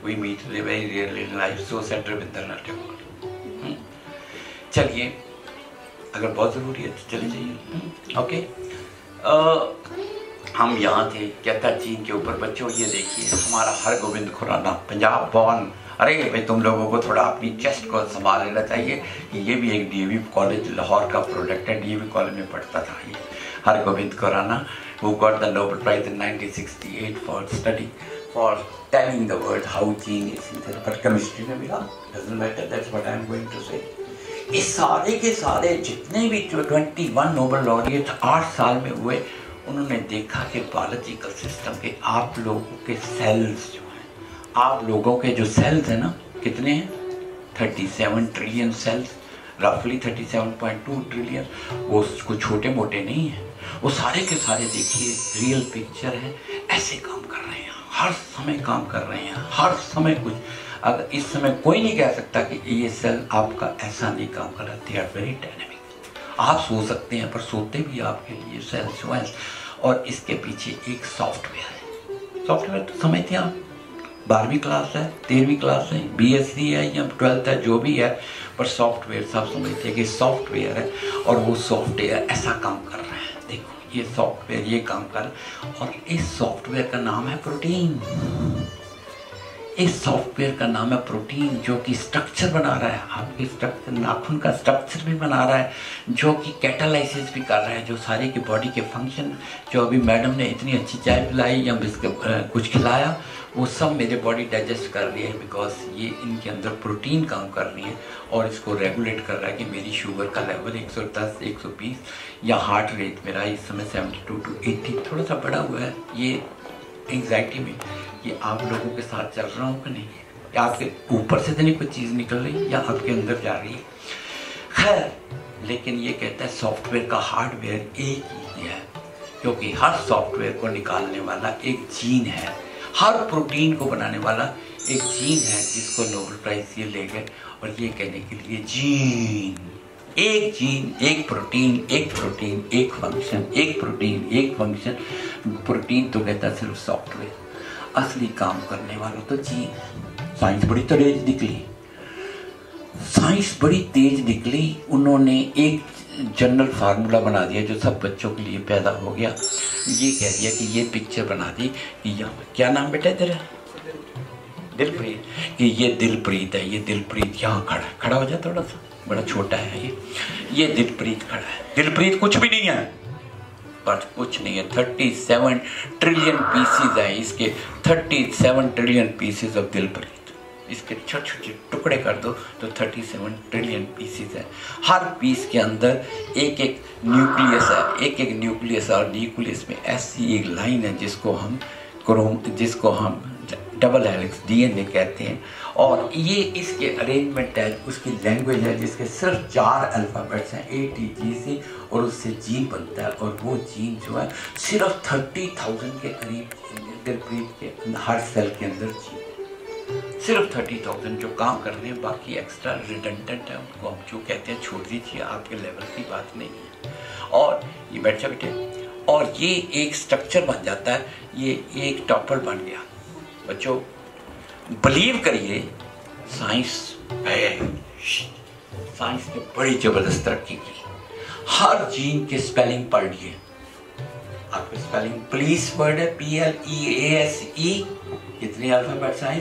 S1: we meet very rarely in life, so said Rabindranath Tagore. चलिए, अगर बहुत ज़रूरी है तो चले जाइए। ओके, हम यहाँ थे, क्या था चीन के ऊपर। बच्चों ये देखिए, हमारा हरगोविंद खुराना, पंजाब बॉर्न। अरे भाई, तुम लोगों को थोड़ा अपनी चेस्ट को संभाल लेना चाहिए कि ये भी एक डीएवी कॉलेज लाहौर का प्रोडक्ट है। डीएवी कॉलेज में पढ़ता था ये Hargovind Khurana, who got the Nobel Prize in 1968 for telling the world how gene is synthetic. But chemistry में मिला, doesn't matter, that's what I'm going to say. इस सारे के सारे जितने भी 21 नोबेल लॉरिएट 8 साल में हुए, उन्होंने देखा कि बायोलॉजिकल सिस्टम के आप लोगों के सेल्स जो हैं, आप लोगों के जो सेल्स हैं ना, कितने हैं? 37 ट्रिलियन सेल्स, रफली 37.2 ट्रिलियन। वो कुछ छोटे मोटे नहीं हैं, वो सारे के सारे देखिए रियल पिक्चर है। ऐसे काम कर रहे हैं, हर समय काम कर रहे हैं, हर समय कुछ। अगर इस समय कोई नहीं कह सकता कि ये सेल आपका ऐसा नहीं काम कर रहा। They are very dynamic. आप सो सकते हैं पर सोते भी आपके लिए सेल्स जो हैं। और इसके पीछे एक सॉफ्टवेयर है। सॉफ्टवेयर तो समझते हैं आप, 12वीं क्लास है, 13वीं क्लास है, BSc है या 12th है, जो भी है, पर सॉफ्टवेयर सब समझते हैं कि सॉफ्टवेयर है। और वो सॉफ्टवेयर ऐसा काम कर रहा है। देखो, ये सॉफ्टवेयर ये काम कर, और इस सॉफ्टवेयर का नाम है प्रोटीन। इस सॉफ्टवेयर का नाम है प्रोटीन, जो कि स्ट्रक्चर बना रहा है, आपके स्ट्रक्चर, नाखून का स्ट्रक्चर भी बना रहा है, जो कि कैटालाइसिस भी कर रहा है, जो सारे की बॉडी के फंक्शन, जो अभी मैडम ने इतनी अच्छी चाय पिलाई या बिस्किट कुछ खिलाया, वो सब मेरे बॉडी डाइजेस्ट कर रही है, बिकॉज ये इनके अंदर प्रोटीन काम कर रही है और इसको रेगुलेट कर रहा है कि मेरी शुगर का लेवल 110, 120 या हार्ट रेट मेरा इस समय 72 to 80 थोड़ा सा बढ़ा हुआ है। ये एंग्जाइटी में ये आप लोगों के साथ चल रहा हूँ कि नहीं, या आपके ऊपर से तो नहीं कोई चीज़ निकल रही या आपके अंदर जा रही है। खैर, लेकिन ये कहता है सॉफ्टवेयर का हार्डवेयर एक ही है, क्योंकि हर सॉफ्टवेयर को निकालने वाला एक जीन है, हर प्रोटीन को बनाने वाला एक जीन है, जिसको नोबेल प्राइज ये ले गए। और ये कहने के लिए जीन, एक प्रोटीन, एक प्रोटीन, एक फंक्शन, एक प्रोटीन, एक फंक्शन। प्रोटीन तो कहता सिर्फ सॉफ्टवेयर, असली काम करने वाला तो जीन। साइंस बड़ी तेज निकली, साइंस बड़ी तेज निकली। उन्होंने एक जनरल फार्मूला बना दिया जो सब बच्चों के लिए पैदा हो गया। ये कह दिया कि ये पिक्चर बना दी कि यहाँ, क्या नाम बेटा तेरा? दिलप्रीत। कि ये दिलप्रीत है, ये दिलप्रीत यहाँ खड़ा हो जा, थोड़ा सा बड़ा छोटा है ये दिलप्रीत खड़ा है। दिलप्रीत कुछ भी नहीं है, पर कुछ नहीं है, 37 ट्रिलियन पीसीज है इसके, 37 ट्रिलियन पीसेज ऑफ दिलप्रीत। इसके छोटे छोटे टुकड़े कर दो तो 37 ट्रिलियन पीसेज है। हर पीस के अंदर एक एक न्यूक्लियस है, एक एक न्यूक्लियस, और न्यूक्लियस में ऐसी एक लाइन है जिसको हम डबल हेलिक्स DNA कहते हैं। और ये इसके अरेंजमेंट है, उसकी लैंग्वेज है, जिसके सिर्फ 4 अल्फ़ाबेट्स हैं, ATGC, और उससे जीन बनता है। और वो जीन जो है सिर्फ 30,000 के करीब दिलप्रीत के हर सेल के अंदर जीन, सिर्फ 30,000 जो काम कर रहे हैं, बाकी एक्स्ट्रा रिडंडेंट है, उनको हम जो कहते हैं छोड़ दीजिए, आपके लेवल की बात नहीं है। और ये बैठ जा बेटे, और ये एक स्ट्रक्चर बन जाता है, ये एक टॉपर बन गया। बच्चों बिलीव करिए, साइंस ने बड़ी जबरदस्त तरक्की की। हर जीन के स्पेलिंग पढ़ लिए, आपके स्पेलिंग पुलिस वर्ड है PLEASE, कितने अल्फाबेट्स आए?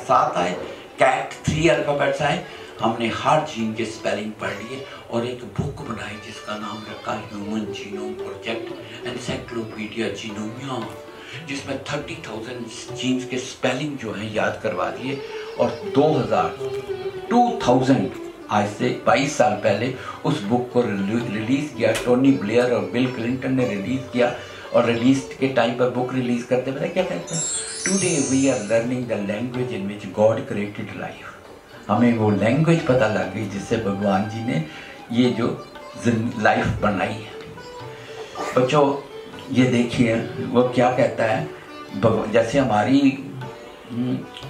S1: 7 आए। कैट 3 अल्फाबेट्स आए। हमने हर जीन के स्पेलिंग पढ़ लिए और एक बुक बनाई जिसका नाम रखा ह्यूमन जीनोम प्रोजेक्ट, एनसाइक्लोपीडिया जीनोमिया, जिसमें 30,000 जीन्स के स्पेलिंग जो हैं याद करवा दिए। और 2000 आज से 22 साल पहले उस बुक को रिलीज किया। टोनी ब्लेयर और बिल क्लिंटन ने रिलीज किया, और रिलीज के टाइम पर बुक रिलीज करते पता क्या कहते हैं? Today we are learning the language in which God created life. हमें वो लैंग्वेज पता लग गई जिससे भगवान जी ने ये जो लाइफ बनाई है। बच्चों ये देखिए वो क्या कहता है, जैसे हमारी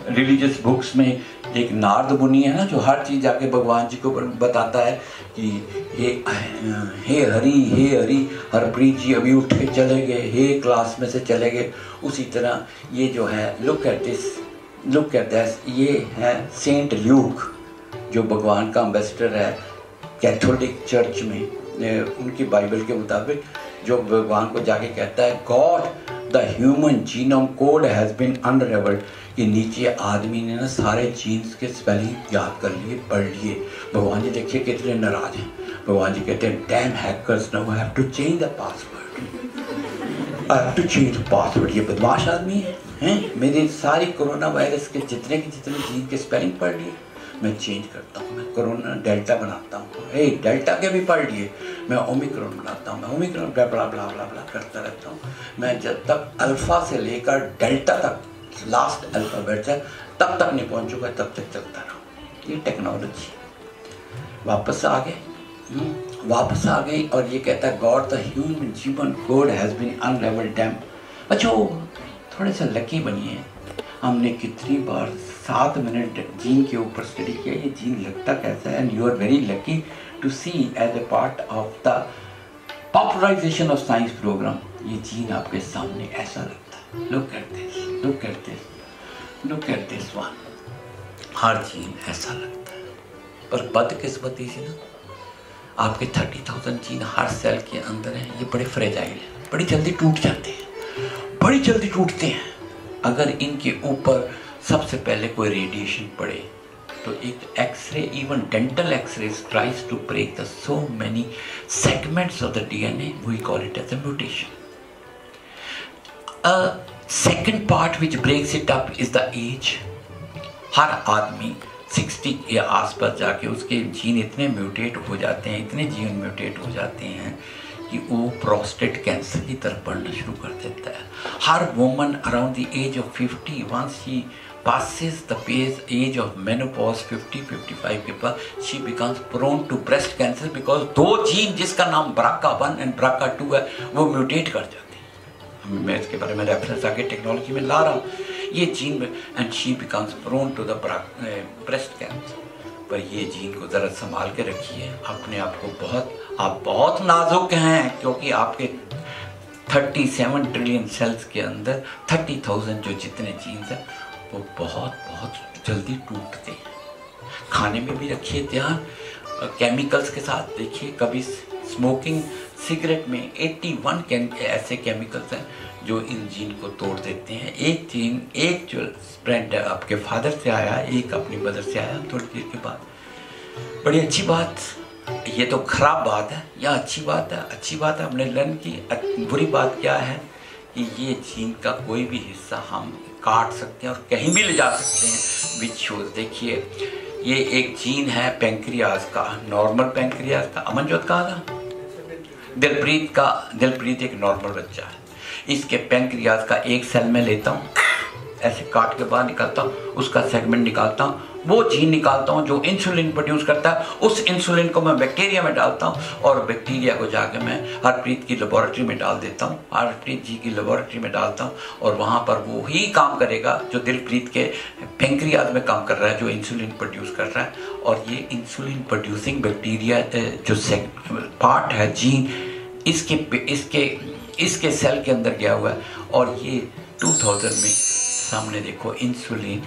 S1: रिलीजियस बुक्स में एक नारद मुनि है ना, जो हर चीज जाके भगवान जी को बताता है कि हे हरि हरप्रीत जी अभी उठ के चले गए, हे क्लास में से चले गए। उसी तरह ये जो है लुक एट दिस, ये है सेंट ल्यूक जो भगवान का एम्बेसडर है कैथोलिक चर्च में। उनकी बाइबल के मुताबिक जो भगवान को जाके कहता है God the human genome code has been unravelled, कि नीचे आदमी ने ना सारे जीन्स के स्पेलिंग याद कर लिए, पढ़ लिए। भगवान जी देखिए कितने नाराज हैं। भगवान जी कहते हैं damn hackers now I have to change the password, I have to change the password. ये बदमाश आदमी हैं, मेरे सारी कोरोना वायरस के जितने जीन के स्पेलिंग पढ़ लिए, मैं चेंज करता हूँ, मैं कोरोना डेल्टा बनाता हूँ। डेल्टा के भी पढ़ लिए, मैं ओमिक्रॉन बनाता हूँ, मैं ओमिक्रॉन ब्ला ब्ला ब्ला ब्ला ब्ला करता रहता हूँ। मैं जब तक अल्फा से लेकर डेल्टा तक लास्ट अल्फाबेट है तब तक नहीं पहुँचूंगा, तब तक चलता रहूँ। ये टेक्नोलॉजी वापस आ गई और ये कहता है गॉड द ह्यूमन जीवन कोड हैज बीन अनरेवल्ड डैम। अच्छा थोड़े से लकी बनिए। हमने कितनी बार 7 मिनट जीन के ऊपर स्टडी किया, ये जीन लगता कैसा है, and you are very lucky to see as a part of the popularisation of science program. ये जीन आपके सामने ऐसा लगता है। Look at this one. हर जीन ऐसा लगता है, पर बदकिस्मती से ना आपके 30,000 जीन हर सेल के अंदर हैं। ये बड़े फ्रेजाइल हैं, बड़ी जल्दी टूट जाते हैं, बड़ी जल्दी टूटते हैं। अगर इनके ऊपर सबसे पहले कोई रेडिएशन पड़े तो एक X-ray, even dental X-ray tries to break the so many segments of the DNA, we call it as a mutation. Second part which breaks it up is the age. हर आदमी 60 के आसपास जाके उसके जीन इतने म्यूटेट हो जाते हैं, इतने जीन म्यूटेट हो जाते हैं कि वो प्रोस्टेट कैंसर की तरफ बढ़ना शुरू कर देता है। हर woman around the age of 50 once she passes the age of menopause 50-55 के बाद she becomes prone to breast cancer because 2 gene जिसका नाम BRCA1 and BRCA2 है वो म्यूटेट कर जाते हैं। मैं इसके बारे में रेफरेंस आगे टेक्नोलॉजी में ला रहा हूँ। ये gene and she becomes prone to the breast cancer। पर ये जीन को ज़रा संभाल के रखिए अपने आप को। आप बहुत नाजुक हैं, क्योंकि आपके 37 ट्रिलियन सेल्स के अंदर 30,000 जो जितने जीन्स हैं वो बहुत जल्दी टूटते हैं। खाने में भी रखिए ध्यान, केमिकल्स के साथ देखिए। कभी स्मोकिंग सिगरेट में 81 ऐसे केमिकल्स हैं जो इन जीन को तोड़ देते हैं। एक जो स्प्रेड आपके फादर से आया, एक अपनी मदर से आया थोड़ी देर के बाद। बड़ी अच्छी बात, ये तो खराब बात है या अच्छी बात है? अच्छी बात है, हमने लर्न की। बुरी बात क्या है कि ये जीन का कोई भी हिस्सा हम काट सकते हैं और कहीं भी ले जा सकते हैं। विच शोज देखिए, ये एक जीन है पेंक्रियाज का, नॉर्मल पेंक्रियाज का। अमनजोत कहा था दिलप्रीत एक नॉर्मल बच्चा है। इसके पेंक्रियाज का एक सेल में लेता हूँ, ऐसे काट के बाहर निकालता हूँ, उसका सेगमेंट निकालता हूँ, वो जीन निकालता हूँ जो इंसुलिन प्रोड्यूस करता है। उस इंसुलिन को मैं बैक्टीरिया में डालता हूँ और बैक्टीरिया को जाके मैं हरप्रीत की लेबोरेटरी में डाल देता हूँ, हरप्रीत जी की लेबोरेटरी में डालता हूँ, और वहाँ पर वो ही काम करेगा जो दिलप्रीत के पेंक्रियाज में काम कर रहा है, जो इंसुलिन प्रोड्यूस कर रहा है। और ये इंसुलिन प्रोड्यूसिंग बैक्टीरिया जो पार्ट है जीन, इसके सेल के अंदर गया हुआ है। और ये 2000 में सामने देखो इंसुलिन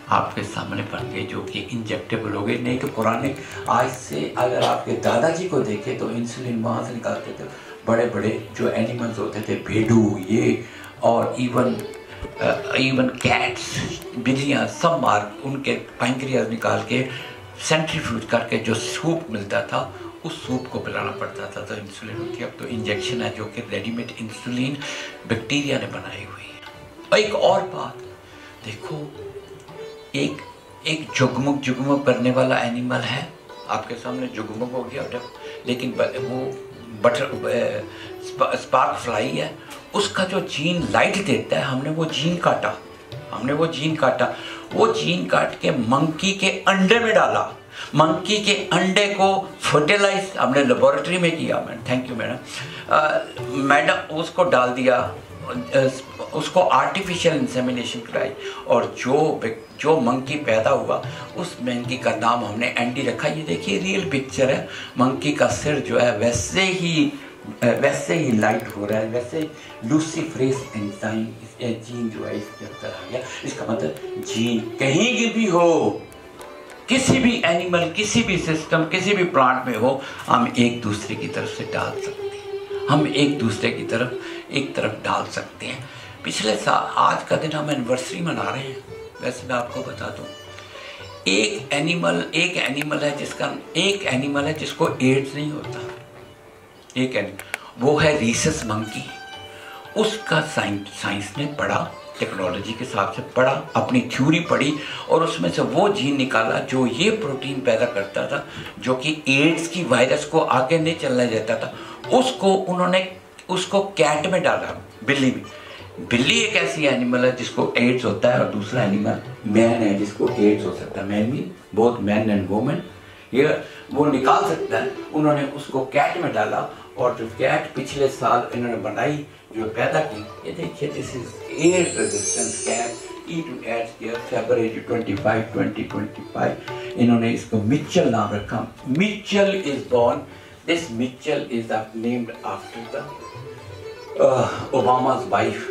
S1: आपके सामने बन गए जो कि इंजेक्टेबल हो गए। नहीं तो पुराने, आज से अगर आपके दादाजी को देखे तो इंसुलिन वहाँ से निकालते थे। बड़े बड़े जो एनिमल्स होते थे, भेड़ू ये, और इवन कैट्स, बिल्लियाँ, सब मार उनके पैंक्रियाज निकाल के सेंट्रीफ्यूज करके जो सूप मिलता था उस सूप को पिलाना पड़ता था, तो इंसुलिन होती है। अब तो इंजेक्शन है जो कि रेडीमेड इंसुलिन बैक्टीरिया ने बनाई हुई है। और एक और बात देखो, एक जुगमुग करने वाला एनिमल है आपके सामने जुगमग हो गया, लेकिन वो बटर स्पार्क फ्लाई है, उसका जो जीन लाइट देता है, हमने वो जीन काटा, वो जीन काट के मंकी के अंडे में डाला, मंकी के अंडे को फर्टिलाइज हमने लेबोरेटरी में किया, थैंक यू मैडम, उसको डाल दिया, उसको आर्टिफिशियल इंसेमिनेशन कराई, और जो मंकी पैदा हुआ उस मंकी का नाम हमने एंडी रखा। ये देखिए रियल पिक्चर है, मंकी का सिर जो है वैसे ही लाइट हो रहा है, वैसे लूसीफरेस एंजाइम जीन जो है इसके अंदर आ गया। इसका मतलब जीन कहीं की भी हो, किसी भी एनिमल, किसी भी सिस्टम, किसी भी प्लांट में हो, हम एक दूसरे की तरफ से डाल सकते हैं, हम एक दूसरे की तरफ एक तरफ डाल सकते हैं। पिछले साल आज का दिन हम एनिवर्सरी मना रहे हैं। वैसे मैं आपको बता दूं, एक एनिमल है जिसको एड्स नहीं होता, एक एनिमल वो है रीसस मंकी। उसका साइंस ने पढ़ा, टेक्नोलॉजी के हिसाब से पढ़ा, अपनी थ्योरी पढ़ी, और उसमें से वो जीन निकाला जो ये प्रोटीन पैदा करता था, जो कि एड्स की वायरस को आगे नहीं चलने देता था। उसको कैट में डाला, बिल्ली में। बिल्ली एक ऐसी एनिमल है जिसको एड्स होता है, और दूसरा एनिमल मैन है जिसको एड्स हो सकता है। मैन भी बोथ मैन एंड वुमेन, ये वो निकाल सकता है। उन्होंने उसको कैट में डाला, और जो कैट पिछले साल इन्होंने बनाई, जो पैदा की, ये देखिए, this is add resistance cat, E2 care, फरवरी 25, 2025। इन्होंने इसको मिचेल नाम रखा। Michelle is born, this Michelle is named after the Obama's wife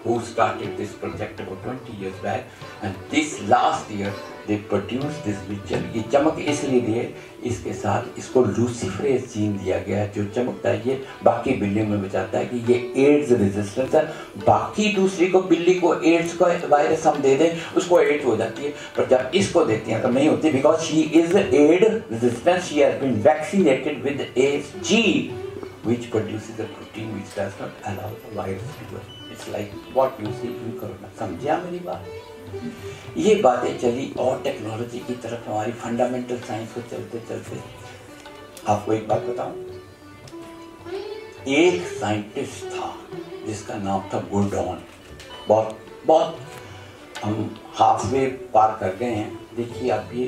S1: who started this project about 20 years back, and this last year they produced this Mitchell। ये चमक इसलिए दिए, इसके साथ इसको लूसीफरेस जीन दिया गया है जो चमकता है, ये बाकी बिल्लियों में बचाता है कि ये एड्स रेजिस्टेंस है। बाकी दूसरी को, बिल्ली को एड्स का वायरस हम दे दें, उसको एड्स हो जाती है, पर जब इसको देते हैं तो नहीं होती, because she is add resistance, she has been vaccinated with AG which produces a protein which does not allow the virus to grow. It's like what you see in corona. समझा मेरी बात? ये बातें चली, और टेक्नोलॉजी की तरफ हमारी फंडामेंटल साइंस को चलते चलते आपको एक बात बताऊं, एक साइंटिस्ट था जिसका नाम था गुरडॉन। बहुत हम हाफवे पार कर गए हैं। देखिए आप, ये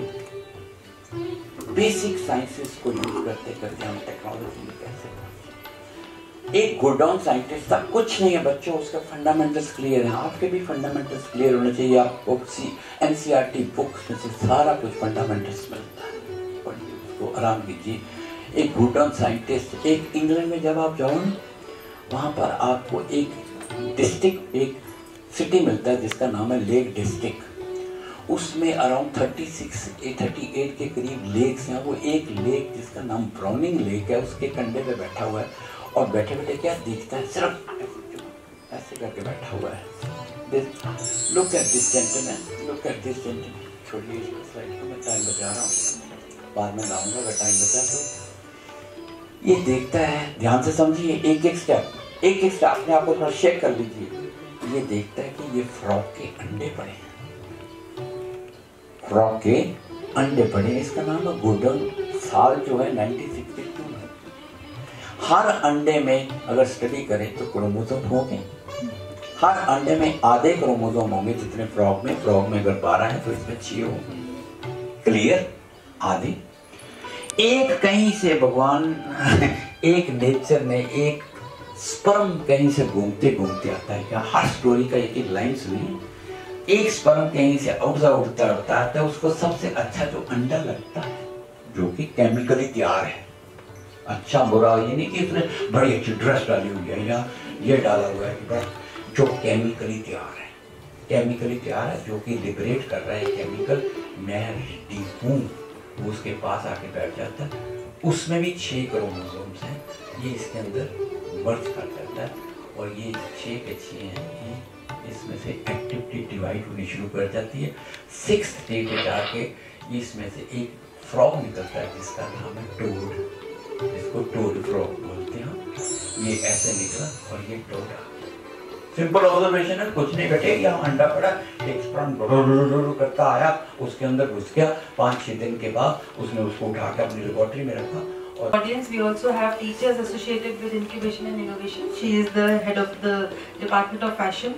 S1: बेसिक साइंसेस को यूज करते करते हम टेक्नोलॉजी में कैसे पहुंचे। एक गुरडॉन साइंटिस्ट था, कुछ नहीं है बच्चों, उसका फंडामेंटल्स क्लियर है। आपके भी फंडामेंटल्स क्लियर होने चाहिए। आपको NCERT बुक्स में से सारा कुछ फंडामेंटल्स मिलता है, पढ़िए उसको, आराम कीजिए। एक गुरडॉन साइंटिस्ट, एक इंग्लैंड में जब आप जाओ, वहाँ पर आपको एक डिस्ट्रिक्ट, एक सिटी मिलता है जिसका नाम है लेक डिस्ट्रिक्ट। उसमें अराउंड 38 के करीब लेक्स हैं। वो एक लेक जिसका नाम ब्राउनिंग लेक है, उसके कंधे पे बैठा हुआ है, और बैठे बैठे क्या दिखता है, सिर्फ ऐसे करके बैठा हुआ है। लुक एट दिस जेंटलमैन, छोड़िए इस स्लाइड को, मैं टाइम बचा रहा हूँ, बाद में लाऊंगा अगर टाइम बचा तो। ये देखता है, ध्यान से समझिए, एक एक स्टेप अपने आप को थोड़ा शेक कर लीजिए। ये देखता है कि ये फ्रॉग के अंडे पड़े हैं, फ्रॉग के अंडे पड़े। इसका नाम है गुरडॉन। साल जो है 1962 में। हर अंडे में अगर स्टडी करें तो क्रोमोसोम होंगे, हर अंडे में आधे क्रोमोसोम होंगे जितने फ्रॉग में अगर 12 है तो इसमें 6 होंगे। क्लियर? आधे। एक कहीं से भगवान एक नेचर ने एक स्पर्म कहीं से घूमते घूमते आता है। क्या हर स्टोरी का एक लाइन सुनिए। एक स्पर्म कहीं से उड़ता आता है, उसको सबसे अच्छा जो अंडा लगता है, जो कि केमिकली तैयार है, अच्छा बुरा ये नहीं कि उसने बड़ी अच्छी ड्रेस डाली हुई है या ये डाला हुआ है, बट जो केमिकली तैयार है, जो कि लिबरेट कर रहा है केमिकल, मैं रेडी हूँ, वो उसके पास आके बैठ जाता है। उसमें भी 6 क्रोमोसोम्स हैं, ये इसके अंदर मर्ज कर जाता है, और ये 6 के 6 हैं, ये इसमें से एक्टिविटी डिवाइड होनी शुरू कर जाती है। 6th डे पे जाके इसमें से एक फ्रॉग निकलता है जिसका नाम है टोड, इसको टोड फ्रॉग बोलते हैं। ये ऐसे निकला और ये टोड आ गया। सिंपल ऑब्जर्वेशन है, कुछ नहीं बेटे, यहाँ अंडा पड़ा, एक स्पर्म करता आया, उसके अंदर घुस गया, 5-6 दिन के बाद उसने उसको उठा के अपनी लेबोरेटरी में रखा।
S2: Audience, we also have teachers associated with incubation and innovation. She is the head of the Department of Fashion,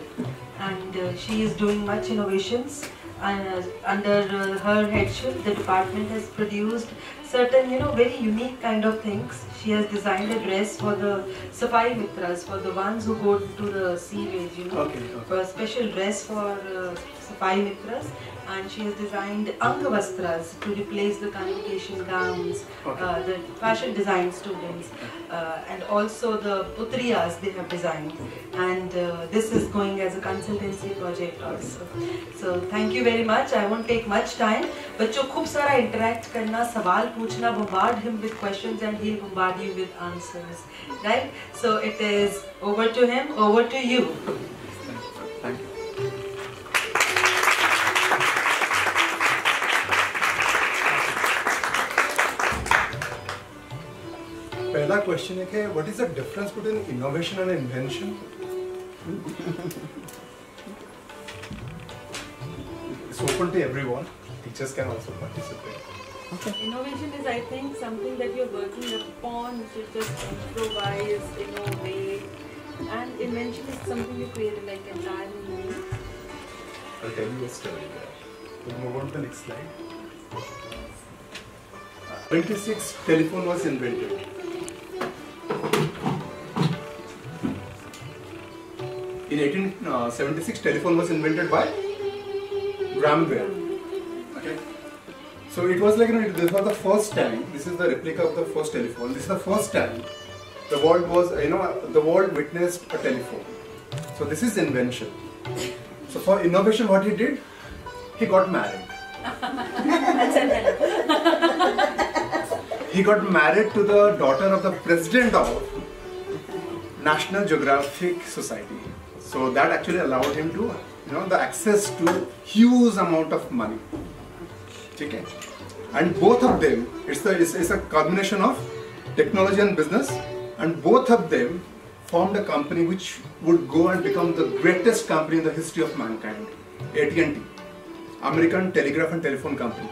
S2: and she is doing much innovations. And under her headship, the department has produced certain, very unique kind of things. She has designed a dress for the Safai Mitras, for the ones who go to the sewage, for a special dress for Safai Mitras. And she has designed Angavastras to replace the convocation gowns, the fashion design students, and also the putriyas they have designed. And this is going as a consultancy project also. So thank you very much. I won't take much time. बच्चों खूब सारा interact करना, सवाल पूछना, bombard him with questions and he'll bombard you with answers. Right? So it is over to him, over to you.
S3: Thank you. पहला question है कि what is the difference between innovation and invention? It's open to everyone. Teachers can also participate.
S2: Okay. Innovation is, I think, something that you're working upon to just improvise, innovate, and invention is something you create like entirely new.
S3: I'll tell you a story there. We'll move on to the next slide. 26 telephone was invented. In 1876, telephone was invented by Graham Bell. Okay, so it was like this was the first time. This is the replica of the first telephone. This is the first time the world was the world witnessed a telephone. So this is invention. So for innovation, what he did, he got married. He got married to the daughter of the president of National Geographic Society. So that actually allowed him to, the access to huge amount of money. Okay? And both of them, it's a combination of technology and business, and both of them formed a company which would go and become the greatest company in the history of mankind. AT&T, American Telegraph and Telephone Company.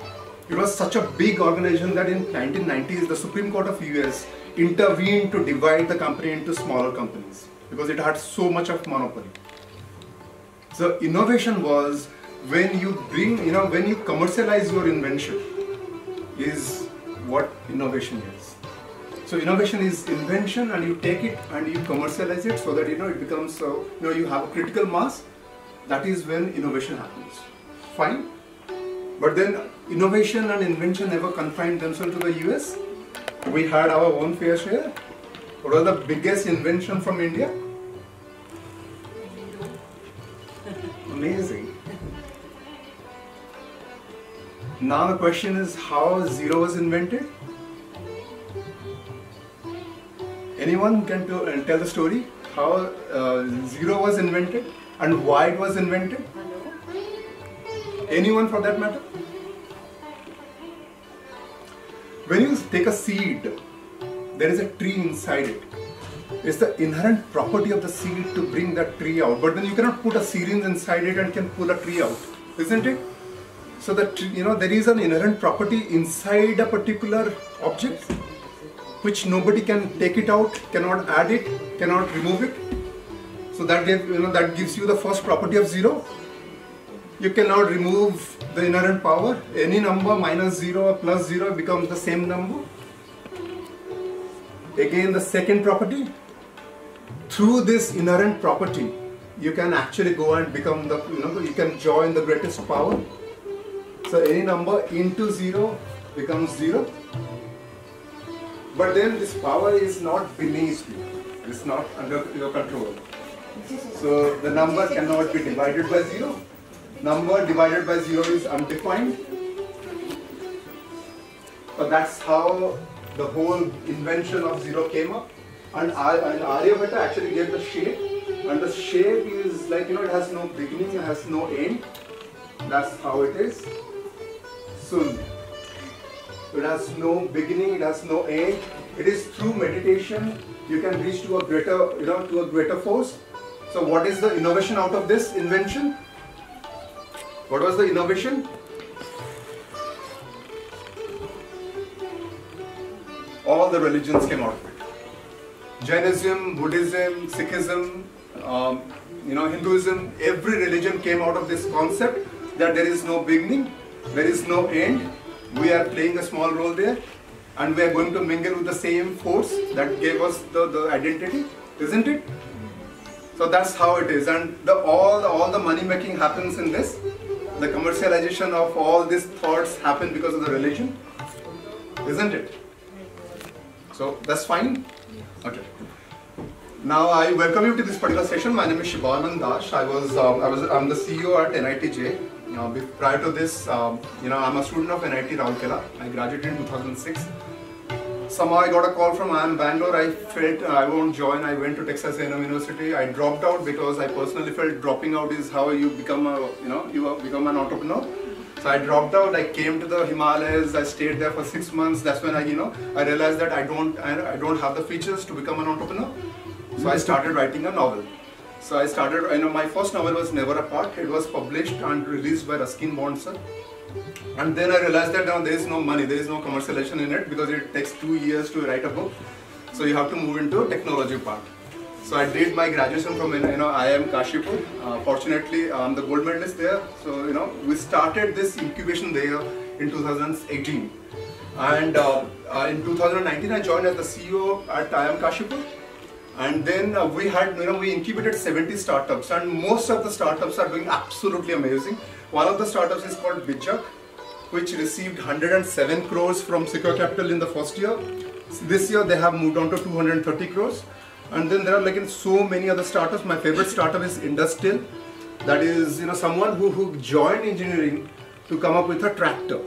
S3: It was such a big organization that in 1990s the Supreme Court of US intervened to divide the company into smaller companies because it had so much of monopoly. So innovation was when you bring, when you commercialize your invention is what innovation is. So innovation is invention and you take it and you commercialize it so that it becomes, you have a critical mass. That is when innovation happens. Fine. But then innovation and invention never confined themselves to the US. We had our own fair share. What was the biggest invention from India? Amazing. Now the question is how zero was invented? Anyone can tell the story how zero was invented and why it was invented? Anyone for that matter? When you take a seed, there is a tree inside it. It's the inherent property of the seed to bring that tree out. But then you cannot put a syringe inside it and can pull a tree out, isn't it? So that there is an inherent property inside a particular object, which nobody can take it out, cannot add it, cannot remove it. So that that gives you the first property of zero. You cannot remove the inherent power. Any number minus 0 or plus 0 becomes the same number. Again, the second property. Through this inherent property, you can actually go and become the, you can join the greatest power. So any number into 0 becomes 0. But then this power is not beneath you. It's not under your control. So the number cannot be divided by 0. Number divided by 0 is undefined. But that's how the whole invention of 0 came up. And Aryabhatta actually gave the shape. And the shape is like, it has no beginning, it has no end. That's how it is. Sunya. It has no beginning, it has no end. It is through meditation you can reach to a greater, to a greater force. So what is the innovation out of this invention? What was the innovation? All the religions came out of it. Jainism, Buddhism, Sikhism, Hinduism, every religion came out of this concept that there is no beginning, there is no end. We are playing a small role there, and we are going to mingle with the same force that gave us the identity, isn't it? So that's how it is, and all the money making happens in this. The commercialization of all these thoughts happen because of the religion, isn't it? So that's fine. Okay. Now I welcome you to this particular session. My name is Shivanand Dash. I'm the CEO at NITJ. Prior to this, I'm a student of NIT Rourkela. I graduated in 2006. Somehow I got a call from IIM Bangalore. I felt I won't join. I went to Texas A&M University. I dropped out because I personally felt dropping out is how you become an entrepreneur. So I dropped out. I came to the Himalayas. I stayed there for 6 months. That's when I realized that I don't have the features to become an entrepreneur. So I started writing a novel. So I started, my first novel was Never Apart. It was published and released by Ruskin Bond sir. And then I realized that now there is no money, there is no commercialization in it because it takes 2 years to write a book. So you have to move into technology part. So I did my graduation from IIM Kashipur. Fortunately, I'm the gold medalist there. So we started this incubation there in 2018. And in 2019 I joined as the CEO at IIM Kashipur. And then we incubated 70 startups, and most of the startups are doing absolutely amazing. One of the startups is called Bijak, which received 107 crores from Secure Capital in the first year. This year they have moved on to 230 crores. And then there are so many other startups. My favorite startup is Industrial. That is someone who joined engineering to come up with a tractor.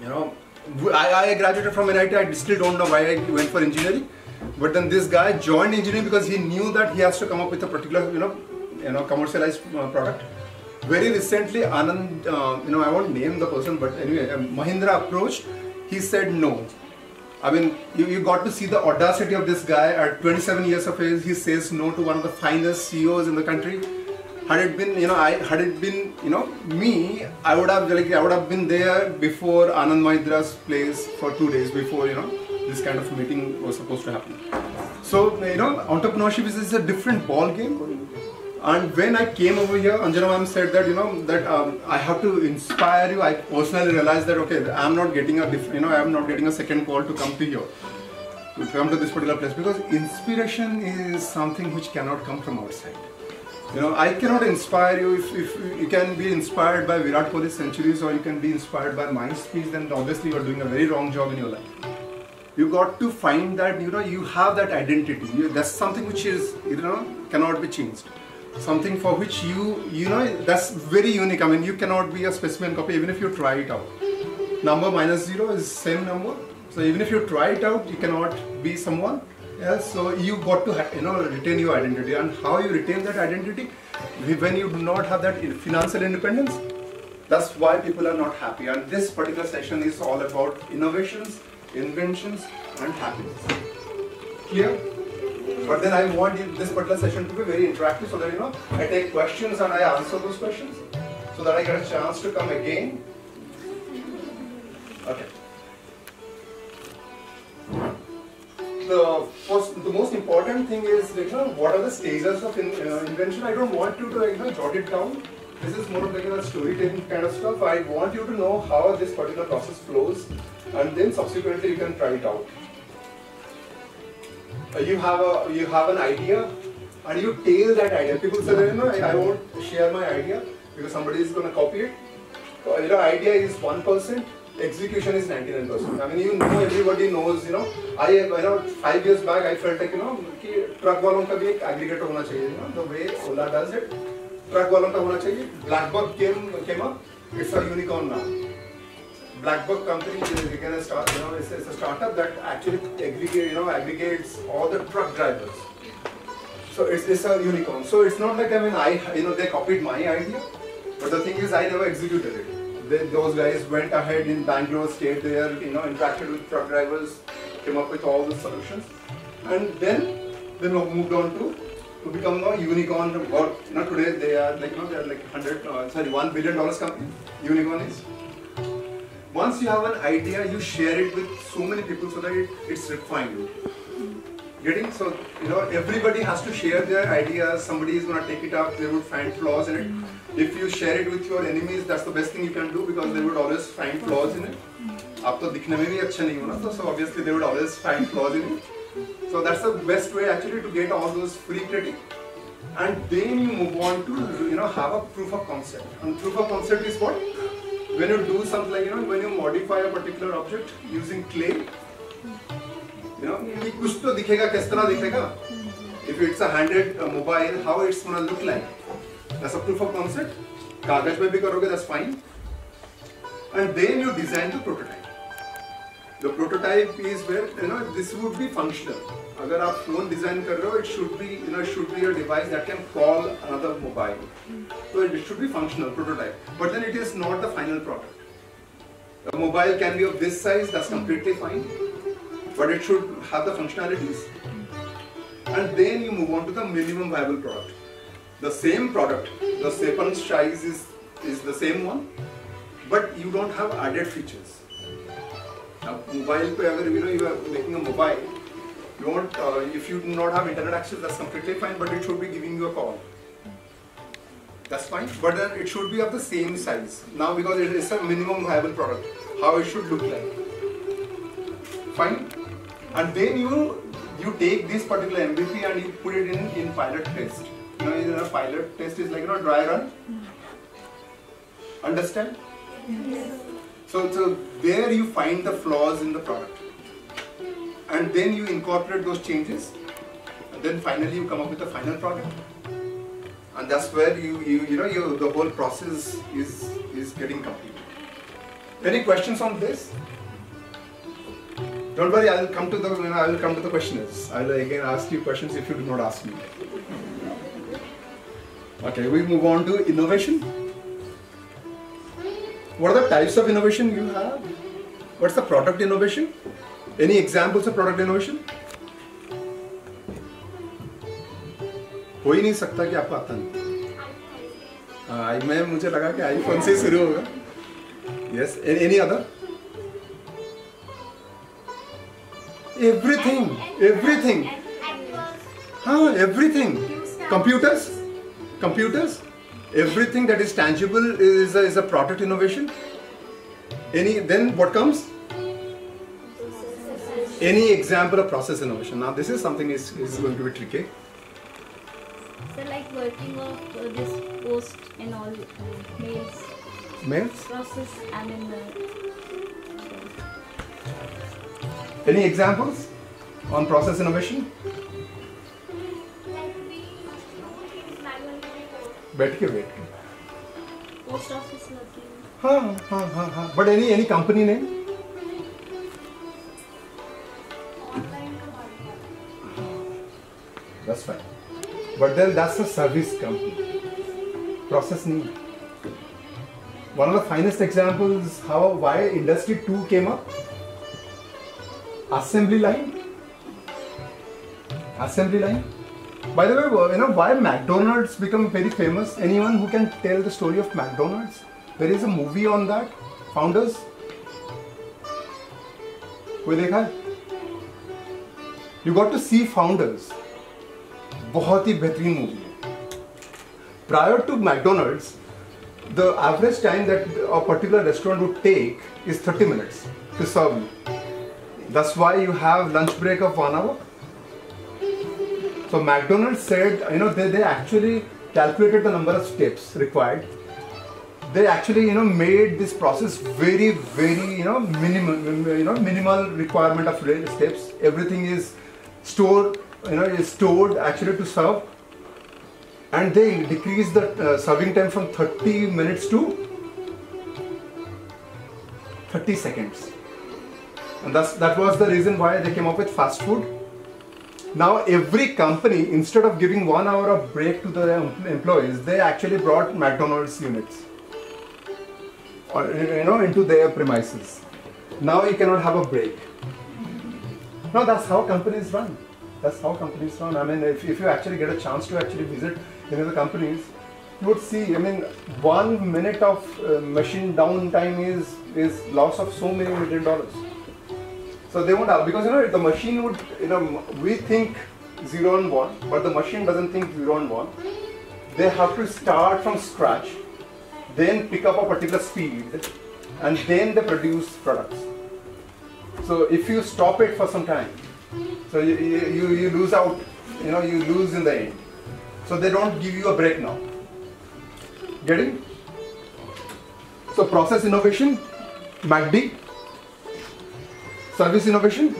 S3: I graduated from NIT. I still don't know why I went for engineering. But then this guy joined engineering because he knew that he has to come up with a particular, commercialized product. Very recently, Anand, I won't name the person, but anyway, Mahindra approached. He said no. I mean, you got to see the audacity of this guy at 27 years of age. He says no to one of the finest CEOs in the country. Had it been, me, I would have been there before Anand Mahindra's place for 2 days before, this kind of meeting was supposed to happen. So, entrepreneurship is a different ball game. And when I came over here, Anjana ma'am said that, I have to inspire you. I personally realized that, okay, I'm not getting a second call to come to here, to come to this particular place, because inspiration is something which cannot come from outside. I cannot inspire you. If you can be inspired by Virat Kohli's centuries, or you can be inspired by my speech, then obviously you are doing a very wrong job in your life. You got to find that you have that identity. That's something which is cannot be changed. Something for which that's very unique. I mean, you cannot be a specimen copy even if you try it out. Number -0 is same number. So even if you try it out, you cannot be someone else. So you got to retain your identity. And how you retain that identity? When you do not have that financial independence, that's why people are not happy. And this particular session is all about innovations, inventions and happiness. Clear? But then I want this particular session to be very interactive, so that I take questions and I answer those questions, so that I get a chance to come again. Okay. The most important thing is what are the stages of invention. I don't want you to jot it down. This is more of a storytelling kind of stuff. I want you to know how this particular process flows, and then subsequently you can try it out. You have an idea, and you tell that idea. People say that I won't share my idea because somebody is going to copy it. So, idea is 1%, execution is 99%. I mean, everybody knows. 5 years back I felt like truck वालों का भी एक aggregator होना चाहिए. The way Ola does it, truck वालों का होना चाहिए. Blackbuck came up. It's a unicorn now. Blackbuck company is it's a startup that actually aggregates all the truck drivers. So it's a unicorn. So it's not like they copied my idea, but the thing is I never executed it. Those guys went ahead in Bangalore, stayed there, interacted with truck drivers, came up with all the solutions, and then they moved on to to become a unicorn. Or today they are like they are like $1 billion company. Unicorn is. Once you have an idea, you share it with so many people so that it's refined. Getting so everybody has to share their ideas. Somebody is gonna take it up. They would find flaws in it. If you share it with your enemies, that's the best thing you can do because they would always find flaws in it. आप तो दिखने में भी अच्छे नहीं हो ना, so obviously they would always find flaws in it. So that's the best way actually to get all those free credit. And then you move on to have a proof of concept. And proof of concept is what? When you do something like when you modify a particular object using clay. कि कुछ तो दिखेगा, किस तरह दिखेगा? If it's a handheld mobile, how it's gonna look like? That's a proof of concept. कागज पे भी करोगे, that's fine. And then you design the prototype. The prototype is where this would be functional. अगर आप phone design कर रहे हो, it should be should be a device that can call another mobile. So it should be functional prototype. But then it is not the final product. A mobile can be of this size, that's completely fine. But it should have the functionalities. And then you move on to the minimum viable product. The same product, the second size is the same one, but you don't have added features. Now, mobile, you are making a mobile, you want, if you do not have internet access, that's completely fine, but it should be giving you a call. That's fine, but then it should be of the same size. Now, because it is a minimum viable product, how it should look like. Fine. And then you take this particular MVP and you put it in pilot test. A pilot test is like dry run. Understand?
S2: Yes.
S3: So there you find the flaws in the product, and then you incorporate those changes, and then finally you come up with the final product. And that's where the whole process is getting complete. Any questions on this? Don't worry, I will come to the questioners. I will again ask you questions if you do not ask me. Okay, we move on to innovation. What are the types of innovation you have? What's the product innovation? Any examples of product innovation? हो ही नहीं सकता कि आपको आता नहीं। मुझे लगा कि आईफोन से शुरू होगा। Yes, any other? Everything. Everything. Computers. Everything that is tangible is a product innovation. Then what comes? Any example of process innovation. Now this is something is going to be tricky.
S4: So like working of this post and all mails? Process and in the...
S3: Any examples on process innovation? बैठ के
S4: post office working.
S3: हाँ but any company name? That's fine, but then that's a service company. Process नहीं. One of the finest examples why Industry 2 came up. Assembly line. By the way, why McDonald's become very famous? Anyone who can tell the story of McDonald's? There is a movie on that. Founders. कोई देखा है? You got to see Founders. बहुत ही बेहतरीन movie है. Prior to McDonald's, the average time that a particular restaurant would take is 30 minutes to serve you. That's why you have lunch break of 1 hour. So McDonald's said, they actually calculated the number of steps required. They actually, made this process very, very, minimal requirement of steps. Everything is stored, actually to serve. And they decreased the serving time from 30 minutes to 30 seconds. And that was the reason why they came up with fast food. Now every company, instead of giving 1 hour of break to their employees, they actually brought McDonald's units, into their premises. Now you cannot have a break. Now that's how companies run. That's how companies run. I mean, if you actually get a chance to actually visit any of the companies, you would see, I mean, 1 minute of machine downtime is loss of so many $1 million. So they won't have, because the machine would, we think 0 and 1, but the machine doesn't think 0 and 1. They have to start from scratch, then pick up a particular speed, and then they produce products. So if you stop it for some time, so you lose out, you lose in the end. So they don't give you a break now. Getting? So process innovation, MACD. Service innovation.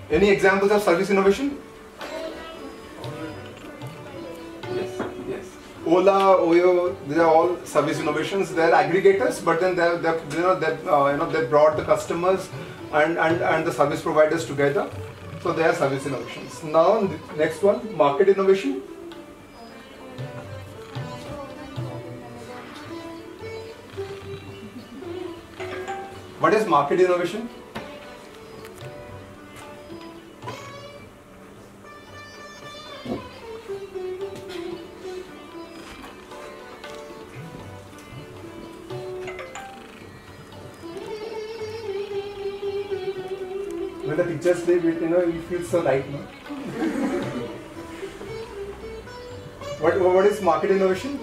S3: Any examples of service innovation? Yes. Ola, Oyo, these are all service innovations. They are aggregators, but then they brought the customers and the service providers together. So they are service innovations. Now next one, market innovation. What is market innovation? When the teachers say it, you feel so light, no? What is market innovation?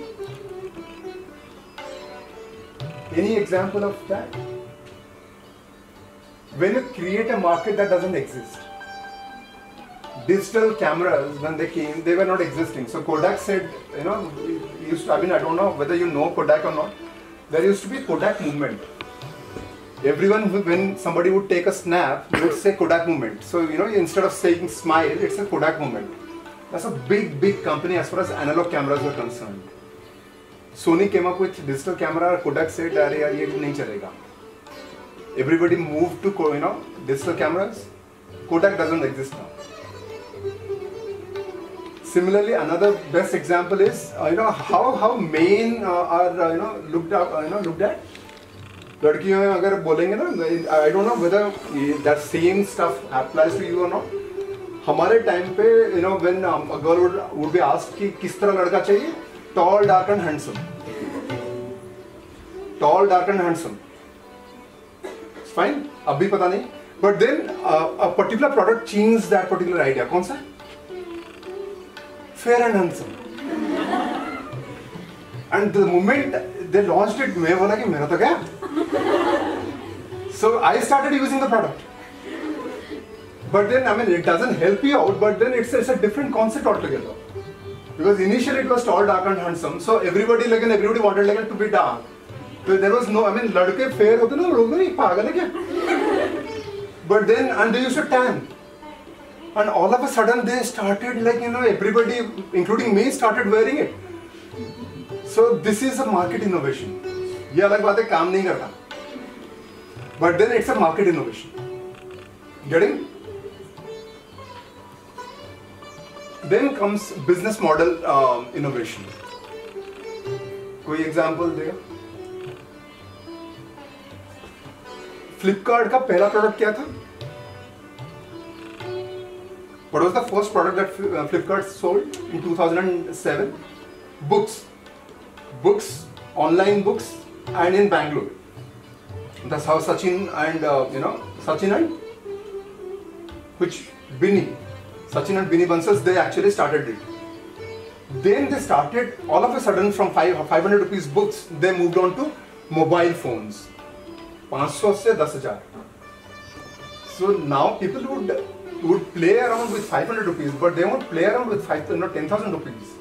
S3: Any example of that? When you create a market that doesn't exist. Digital cameras, when they came, they were not existing. So Kodak said, used to, I don't know whether you know Kodak or not, there used to be Kodak movement. Everyone, when somebody would take a snap, would say Kodak movement. So, instead of saying smile, it's a Kodak movement. That's a big company as far as analog cameras were concerned. Sony came up with digital camera, Kodak said, "Arey, ye nahi chalega." Everybody moved to, digital cameras. Kodak doesn't exist now. Similarly, another best example is, how men are, looked at. लड़कियों में अगर बोलेंगे ना, I don't know whether that same stuff applies to you or not. हमारे time पे, when a girl would be asked कि किस तरह लड़का चाहिए, tall, dark and handsome. Tall, dark and handsome. It's fine. अभी पता नहीं. But then a particular product changed that particular idea. कौन सा? Fair and handsome. And the moment they launched it, मैं बोला कि मेरा तो क्या? So I started using the product. But then, it doesn't help you out, but then it's a different concept altogether. Because initially it was tall, dark and handsome. So everybody wanted it to be dark. So there was no, ladke fair hote na, log nahi pagal hai kya? But then, and they used to tan. And all of a sudden they started everybody, including me, started wearing it. So this is a market innovation. ये अलग बात है, काम नहीं करता. But then it's a market innovation. Getting? Then comes business model innovation. कोई example देगा? Flipkart का पहला product क्या था? What was the first product that Flipkart sold in 2007? Books. Books, online books, and in Bangalore. That's how Sachin and Sachin and Binny Bansal, they actually started it. Then they started, all of a sudden, from 500 rupees books, they moved on to mobile phones. 500 se 10,000. So now people would play around with 500 rupees, but they won't play around with 10,000 rupees.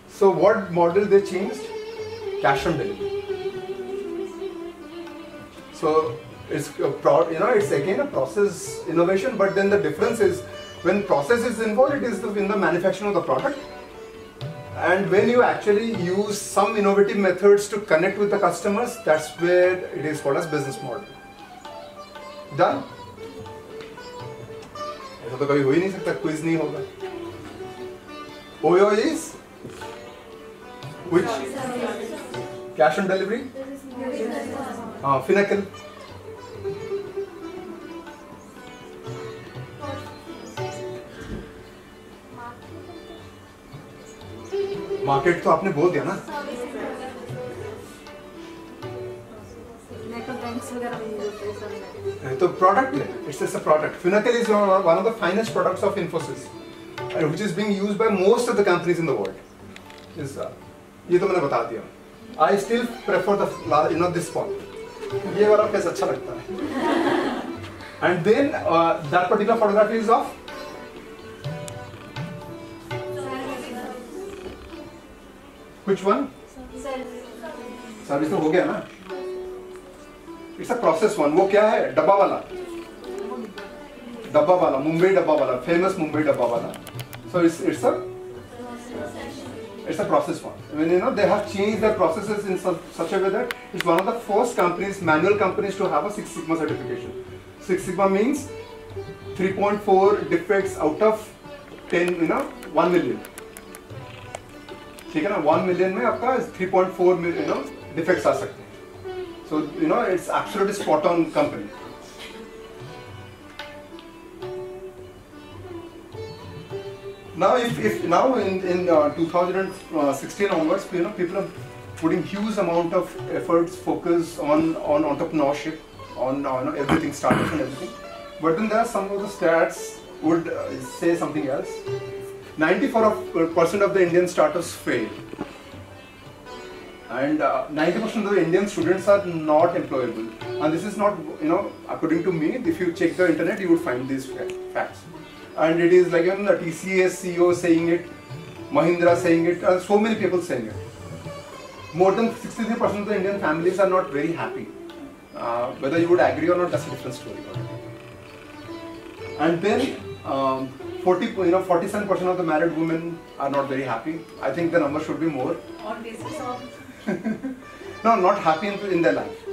S3: So what model they changed? Cash on delivery. So it's it's again a process innovation, but then the difference is when process is involved, it is in the manufacturing of the product. And when you actually use some innovative methods to connect with the customers, that's where it is called as business model. Done? ऐसा तो कभी हो ही नहीं सकता, quiz नहीं होगा. OYO is which? Cash on delivery? Finacle. Market तो आपने बोल दिया ना. तो प्रोडक्ट है, it's just a product. Finacle is one of the finest products of Infosys, which is being used by most of the companies in the world. ये तो मैंने बता दिया. I still prefer the this one. ये वाला face अच्छा लगता है. And then that particular photography is of which one? Service तो हो गया ना. It's a process one. वो क्या है? डब्बा वाला, मुंबई डब्बा वाला, famous मुंबई डब्बा वाला. So it's a process one. I mean, they have changed their processes in such a way that it's one of the first companies, manual companies, to have a Six Sigma certification. Six Sigma means 3.4 defects out of 10, 1 million. ठीक है ना? 1 million में आपका 3.4 million, defects आ सकते हैं. So, it's absolutely spot on company. Now, if now in 2016 onwards, people are putting huge amount of efforts, focus on entrepreneurship, on everything, startups and everything. But then there are some of the stats would say something else. 94% of the Indian startups fail. And 90% of the Indian students are not employable. And this is not, according to me, if you check the internet, you would find these facts. And it is like the TCS CEO saying it, Mahindra saying it, and so many people saying it. More than 63% of the Indian families are not very happy. Whether you would agree or not, that's a different story. And then 47% of the married women are not very happy. I think the number should be more.
S2: On basis of?
S3: No, not happy in their life.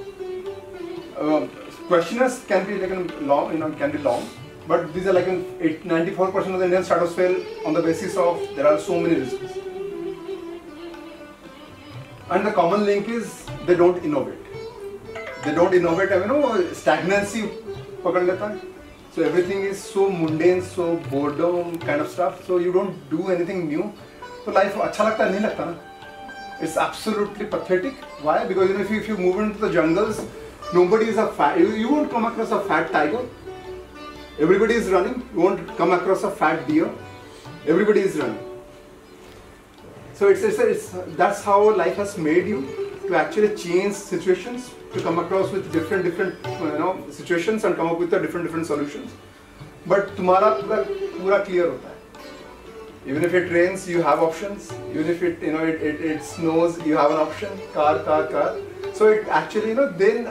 S3: Questionnaires can be long, can be long, but these are 94% of the Indian startups fail on the basis of there are so many reasons. And the common link is they don't innovate. They don't innovate. Stagnancy pakad leta hai. So everything is so mundane, so boredom kind of stuff. So you don't do anything new. So life अच्छा लगता है नहीं लगता ना? It's absolutely pathetic. Why? Because if you move into the jungles, nobody is a fat. You won't come across a fat tiger. Everybody is running. You won't come across a fat deer. Everybody is running. So that's how life has made you to actually change situations, to come across with different situations and come up with the different solutions. But तुम्हारा पूरा clear होता है. Even if it rains, you have options. Even if it snows, you have an option. Car. So it actually then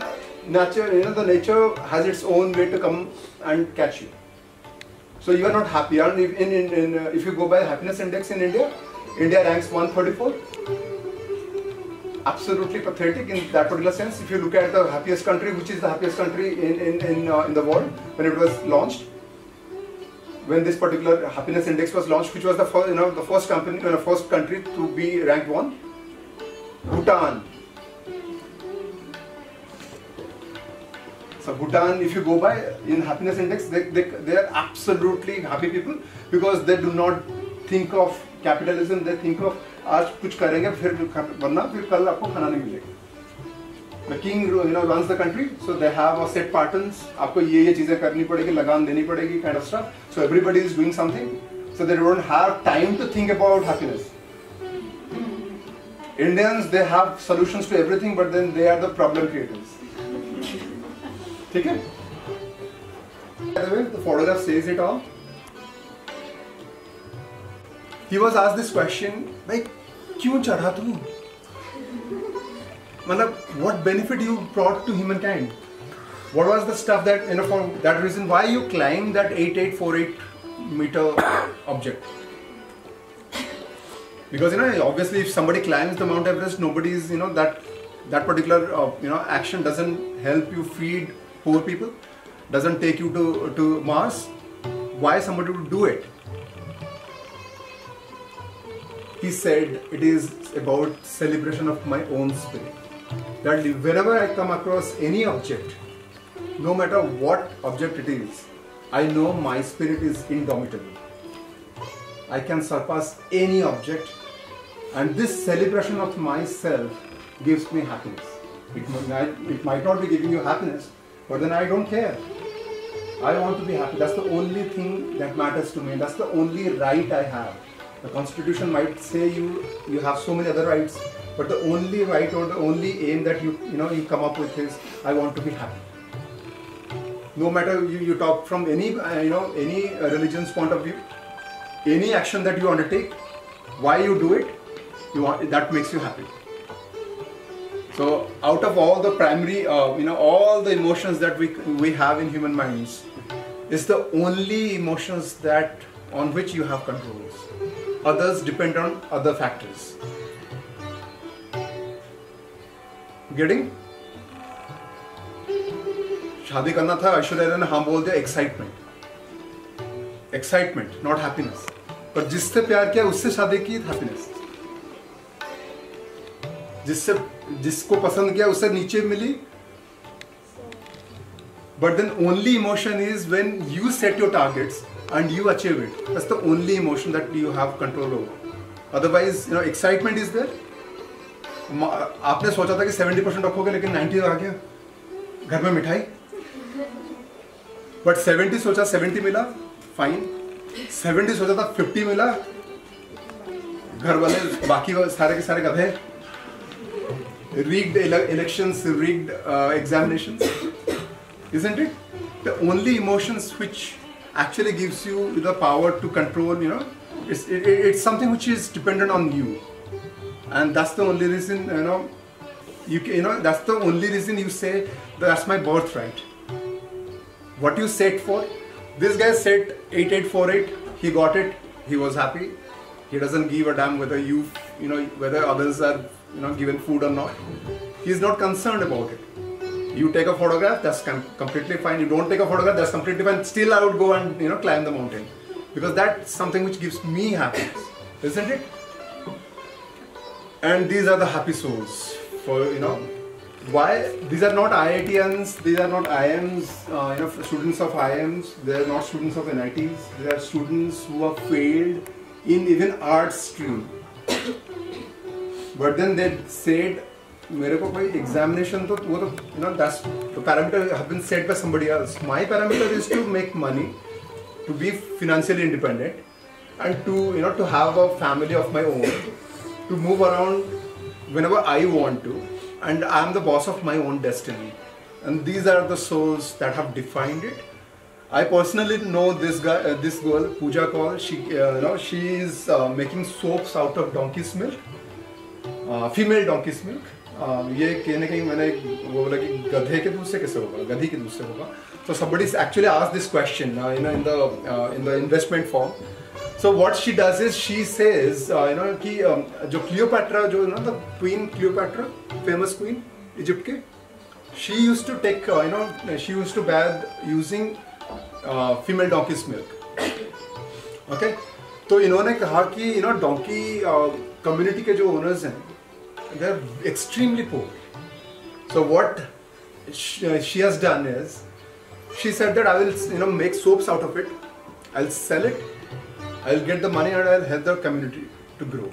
S3: the nature has its own way to come and catch you. So you are not happy. And if you go by happiness index in India ranks 134. Absolutely pathetic in that particular sense. If you look at the happiest country, which is the happiest country in the world when it was launched, when this particular happiness index was launched, which was the first country to be ranked 1, Bhutan. So Bhutan, if you go by in happiness index, they are absolutely happy people because they do not think of capitalism. They think of आज कुछ करेंगे फिर वरना फिर कल आपको खाना नहीं मिलेगा. The king runs the country, so they have a set patterns. आपको ये चीजें करनी पड़ेगी, लगान देनी पड़ेगी, kind of stuff. So everybody is doing something, so they don't have time to think about happiness. Indians, they have solutions to everything, but then they are the problem creators. ठीक है? By the way, the photograph says it all. He was asked this question, like, क्यों चढ़ा तू? मतलब, what benefit you brought to humankind? What was the stuff that, for that reason, why you climbed that 8848 meter object? Because, obviously if somebody climbs the Mount Everest, nobody is, that particular, action doesn't help you feed poor people, doesn't take you to Mars. Why somebody would do it? He said, it is about celebration of my own spirit. That whenever I come across any object, no matter what object it is, I know my spirit is indomitable. I can surpass any object And this celebration of myself gives me happiness. It might not be giving you happiness, but then I don't care. I want to be happy. That's the only thing that matters to me. That's the only right I have. The Constitution might say you have so many other rights, but the only right or the only aim that you come up with is I want to be happy. No matter you talk from any any religion's point of view, any action that you undertake, why you do it, that makes you happy. So out of all the primary all the emotions that we have in human minds, is the only emotions that on which you have controls. Others depend on other factors. Getting? शादी करना था, ऐश्वर्या राय ने हाँ बोल दिया, excitement not happiness. पर जिससे प्यार किया उससे शादी की, हैप्पीनेस. जिसको पसंद किया उससे नीचे मिली. But then only emotion is when you set your targets and you achieve it. That's the only emotion that you have control over. Otherwise, excitement is there. आपने सोचा था कि 70% रखोगे, लेकिन 90 आ गया. घर में मिठाई. But 70 सोचा, 70 मिला, fine. 70 सोचा था, 50 मिला. घर वाले बाकी सारे के सारे गधे. Rigged elections, rigged examinations. Isn't it? The only emotions which actually gives you the power to control, it's something which is dependent on you, and that's the only reason, that's the only reason you say that's my birthright. What you set for, this guy set 8848, he got it, he was happy. He doesn't give a damn whether whether others are given food or not. He's not concerned about it. You take a photograph, that's completely fine. You don't take a photograph, that's completely fine. Still, I would go and climb the mountain, because that's something which gives me happiness, isn't it? And these are the happy souls. For why these are not IITians, these are not IIMs, students of IIMs. They are not students of NITs. They are students who have failed in even arts stream. But then they said, मेरे को कोई examination तो वो तो that's the parameter have been set by somebody else. My parameter is to make money, to be financially independent, and to to have a family of my own, to move around whenever I want to, and I am the boss of my own destiny. And these are the souls that have defined it. I personally know this girl, Pooja Kaul. She is making soaps out of donkey's milk, female donkey's milk. ये कहने कहीं मैंने वो बोला कि गधे के दूध से कैसे होगा, गधी के दूध से होगा. So somebody actually asked this question, in the investment form. So what she does is she says, कि जो Cleopatra, जो the Queen Cleopatra, famous queen, Egypt के, she used to take, she used to bathe using female donkey's milk. Okay, तो इन्होंने कहा कि donkey community के जो owners हैं, they are extremely poor. So what she has done is, she said that I will make soaps out of it, I'll sell it, I'll get the money, and I'll help the community to grow.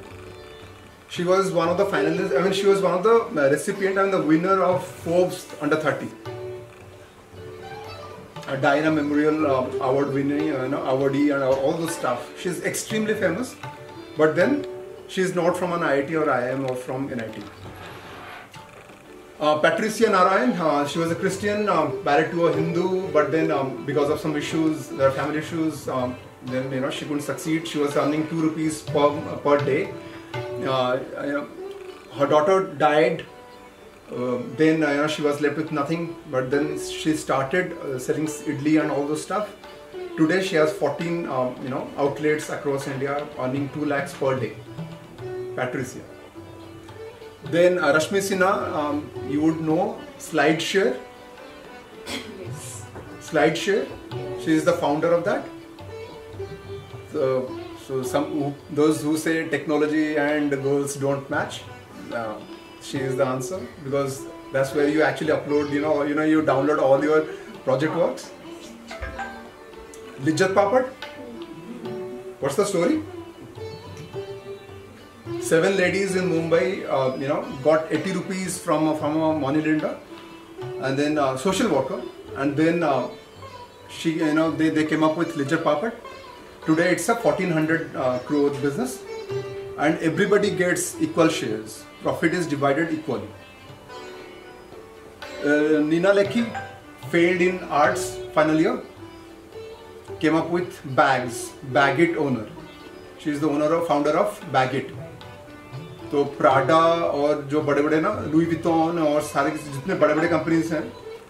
S3: She was one of the finalists, she was one of the recipient and the winner of Forbes Under 30. A Diana Memorial Award winning, awardee and all the stuff. She's extremely famous, but then she is not from an IIT or IIM or from NIT. Patricia Narayan, she was a Christian, married to a Hindu, but then because of some issues, there are family issues, then she couldn't succeed. She was earning 2 rupees per day. Her daughter died. Then she was left with nothing. But then she started selling idli and all those stuff. Today she has 14 outlets across India, earning 2 lakhs per day. Patricia. Then Rashmi Sinha, you would know SlideShare.
S4: Yes.
S3: SlideShare. She is the founder of that. So those who say technology and girls don't match, she is the answer, because that's where you actually upload. You download all your project works. Lijjat Papad. What's the story? 7 ladies in Mumbai, got 80 rupees from a money lender, and then social worker, and then they came up with Ledger Papat. Today it's a 1400 crore business, and everybody gets equal shares. Profit is divided equally. Nina Lekhi failed in arts final year, came up with Bags, Bagit owner. She is the founder of Bagit. तो Prada और जो बड़े बड़े ना Louis Vuitton और सारे जितने बड़े बड़े कंपनीज हैं,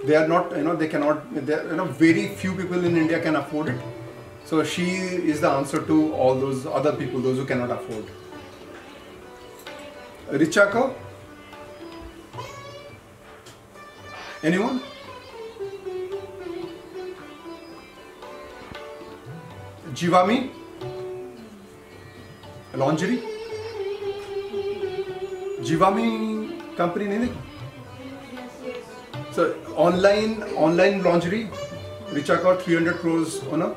S3: they are not, they cannot, very few people in India can afford it. So she is the answer to all those other people, those who cannot afford. Richaka? Anyone? Jivami? Lingerie? Jivami company नहीं देखी? So online lingerie, Richa got 300 crores owner.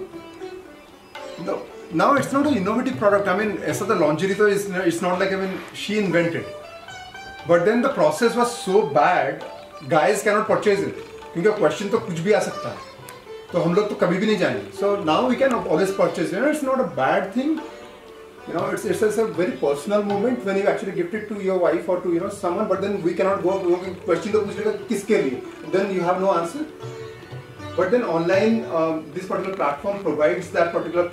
S3: No, now it's not an innovative product. I mean, ऐसा तो lingerie तो it's not like, she invented. But then the process was so bad, guys cannot purchase it. क्योंकि question तो कुछ भी आ सकता है. तो हम लोग तो कभी भी नहीं जाएंगे. So now we can always purchase. It's not a bad thing. It's a very personal moment when you actually gift it to your wife or to someone, but then we cannot go question the kiske liye. Then you have no answer. But then online, this particular platform provides that particular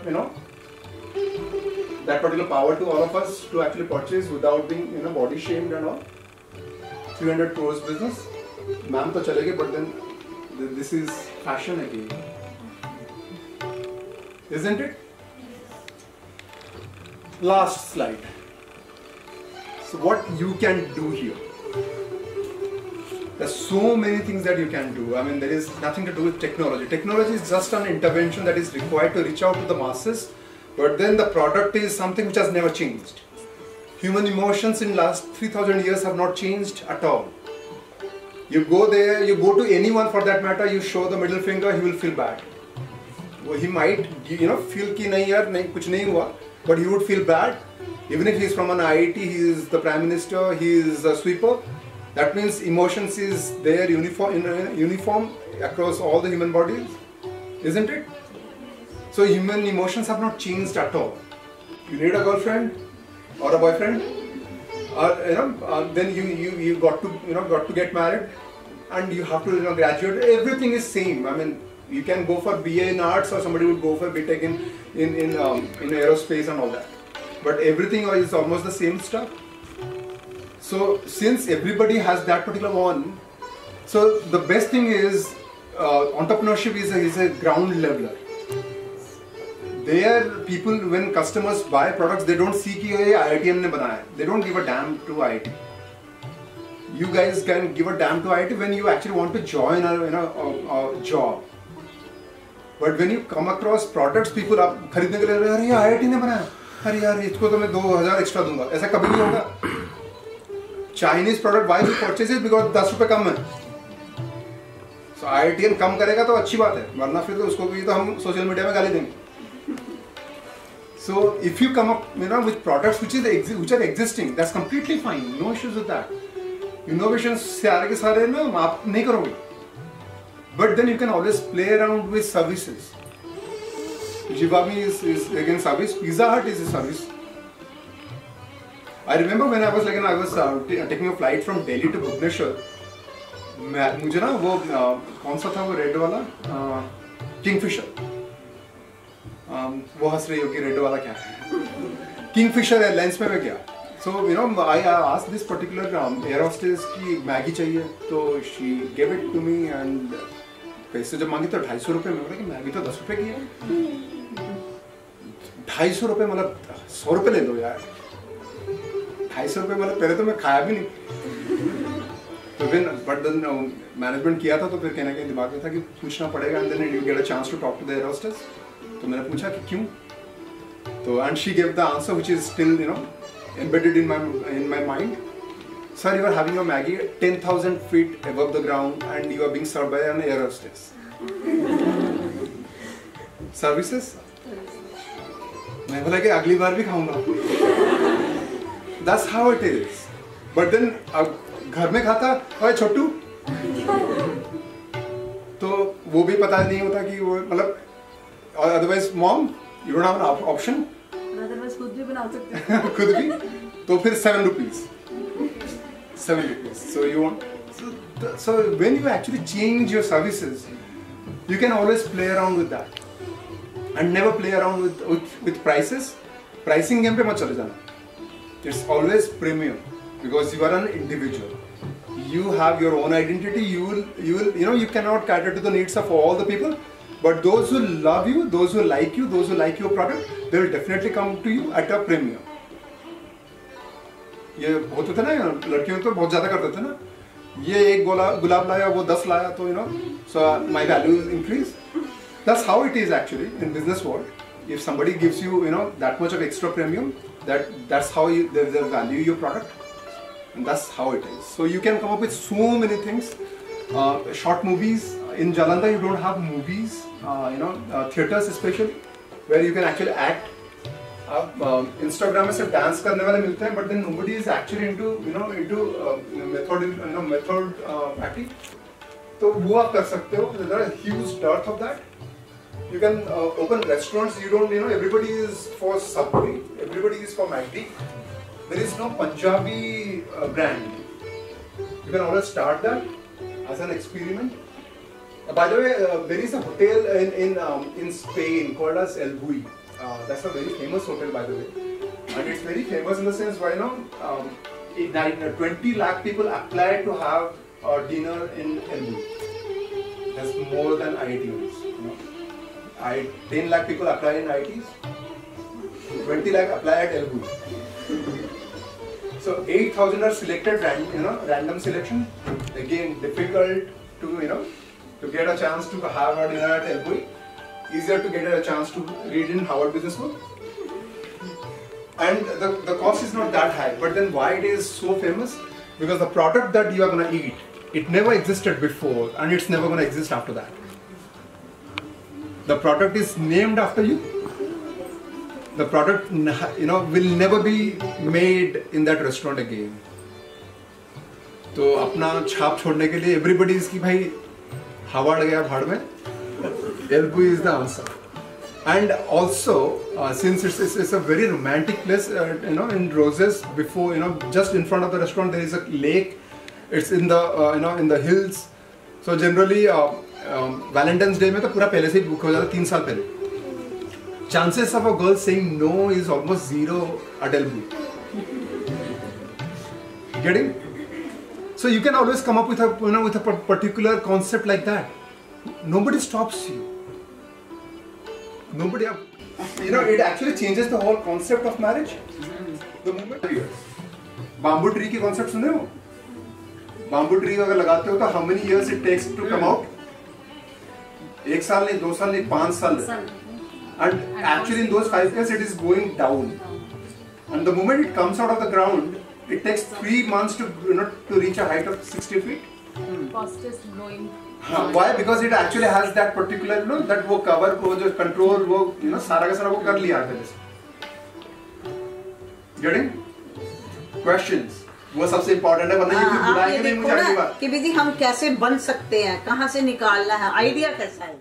S3: that particular power to all of us to actually purchase without being body shamed and all. 300 crores business. Ma'am to chalegi, but then this is fashion again, isn't it? Last slide. So what you can do here? There's so many things that you can do. I mean, there is nothing to do with technology. Technology is just an intervention that is required to reach out to the masses. But then the product is something which has never changed. Human emotions in last 3000 years have not changed at all. You go there, you go to anyone for that matter, you show the middle finger, he will feel bad. He might, feel ki nahi yaar, kuch nahi hua. But he would feel bad, even if he is from an IIT, he is the Prime Minister, he is a sweeper. That means emotions is there uniform across all the human bodies, isn't it? So human emotions have not changed at all. You need a girlfriend or a boyfriend, then you got to get married, and you have to graduate. Everything is same. I mean, you can go for BA in arts, or somebody would go for BTech in aerospace and all that. But everything is almost the same stuff. So since everybody has that particular one, so the best thing is entrepreneurship is a ground leveler. There, people, when customers buy products, they don't see कि ये IITian ने बनाया. They don't give a damn to IIT. You guys can give a damn to IIT when you actually want to join a job. But when you come across products, people आप खरीदने के लिए अरे ये IIT ने बनाया, अरे यार इसको तो मैं 2000 एक्स्ट्रा दूंगा, ऐसा कभी नहीं होगा. Chinese product, why you purchase it? Because 10 रुपए कम है. So IITian कम करेगा तो अच्छी बात है, वरना फिर तो उसको भी तो हम सोशल मीडिया में गाली देंगे. So if you come up, with products which are existing, that's completely fine. No issues with that. Innovations सारे के सारे ना आप नहीं करोगे. But then you can always play around with services. Jivami is again service. Pizza Hut is a service. I remember when I was taking a flight from Delhi to Bhubaneswar. मुझे ना वो कौन सा था वो रेड वाला Kingfisher. वो हंस रही होगी रेड वाला क्या है? किंगफिशर एयरलाइंस में मैं गया. So I asked this particular air hostess कि मैगी चाहिए, तो she gave it to me and पैसे जब मांगे तो 250 रुपए में. बोला कि मैगी तो 10 रुपए की है. 250 रुपए मतलब 100 रुपए ले लो यार. 250 रुपए मतलब पहले तो मैं खाया भी नहीं. तो फिर बट देन मैनेजमेंट किया था, तो फिर कहने के दिमाग में था कि पूछना पड़ेगा. And then you get a chance to talk to the air hostess. तो मैंने पूछा कि क्यों, तो and she give the answer which is still embedded in my mind. Sir, you are having your Maggie 10,000 feet above the ground and you are being served by an air hostess. Services? मैं बोला कि अगली बार भी खाऊंगा. that's how it is. But then घर में खाता ओए छोटू, तो वो भी पता नहीं होता कि वो मतलब, otherwise mom you don't have an option.
S2: Otherwise खुद भी बना सकते हैं.
S3: खुद भी, तो फिर 7 rupees. 7 rupees. So you want, so when you actually change your services, you can always play around with that, and never play around with prices. Pricing game पे मत चले जाना. It's always premium because you are an individual. You have your own identity. You will you cannot cater to the needs of all the people. But those who love you, those who like you, those who like your product, they will definitely come to you at a premium. ये होते थे ना, लड़कियों तो बहुत ज़्यादा करते थे ना, ये एक गुलाब लाया, वो 10 लाया, तो so my value increase. That's how it is actually in business world. If somebody gives you that much of extra premium, that's how they value your product, and that's how it is. So you can come up with so many things. Short movies in Jalandhar, you don't have movies, theaters especially, where you can actually act. Instagram में सिर्फ dance करने वाले मिलते हैं, but then nobody is actually into method acting. तो वो आप कर सकते हो. There is a huge dearth of that. You can open restaurants. You don't, everybody is for Subway, everybody is for McD. There is no Punjabi brand. You can always start that as an experiment. By the way, there is a hotel in Spain called as El Bulli. That's a very famous hotel, by the way, and it's very famous in the sense why 20 lakh people applied to have dinner in El Bulli. That's more than IITs. 10 lakh people apply in IITs. 20 lakh apply at El Bulli. So 8,000 are selected, random selection. Again, difficult to get a chance to have a dinner at El Bulli. Easier to get a chance to read in Harvard Business School, and the cost is not that high. But then why it is so famous? Because the product that you are gonna eat, it never existed before, and it's never gonna exist after that. The product is named after you. The product, will never be made in that restaurant again. तो अपना छाप छोड़ने के लिए everybody is कि भाई Harvard गया भाड़ में. El Bulli is the answer. And also, since it's a very romantic place, in Roses, before, just in front of the restaurant there is a lake. It's in the, in the hills. So generally, Valentine's Day में तो पूरा पहले से ही book हो जाता है 3 साल पहले. Chances of a girl saying no is almost zero at El Bulli. Getting? So you can always come up with a particular concept like that. Nobody stops you. Nobody, it actually changes the whole concept of marriage. The moment bamboo tree की concept सुने हो? Bamboo tree अगर लगाते हो तो how many years it takes to come out? 1 साल नहीं, 2 साल नहीं, 5 साल. And actually in those 5 years it is going down. And the moment it comes out of the ground, it takes 3 months to to reach a height of 60 feet.
S4: Fastest growing.
S3: Why? Because it actually has that particular, that वो cover को जो control वो सारा का सारा वो कर लिया है. Getting? Questions? वो सबसे important है, वरना ये बुलाएंगे नहीं मुझे अगली बार.
S5: कि भी हम कैसे बन सकते हैं, कहाँ से निकालना है, आइडिया कैसा है?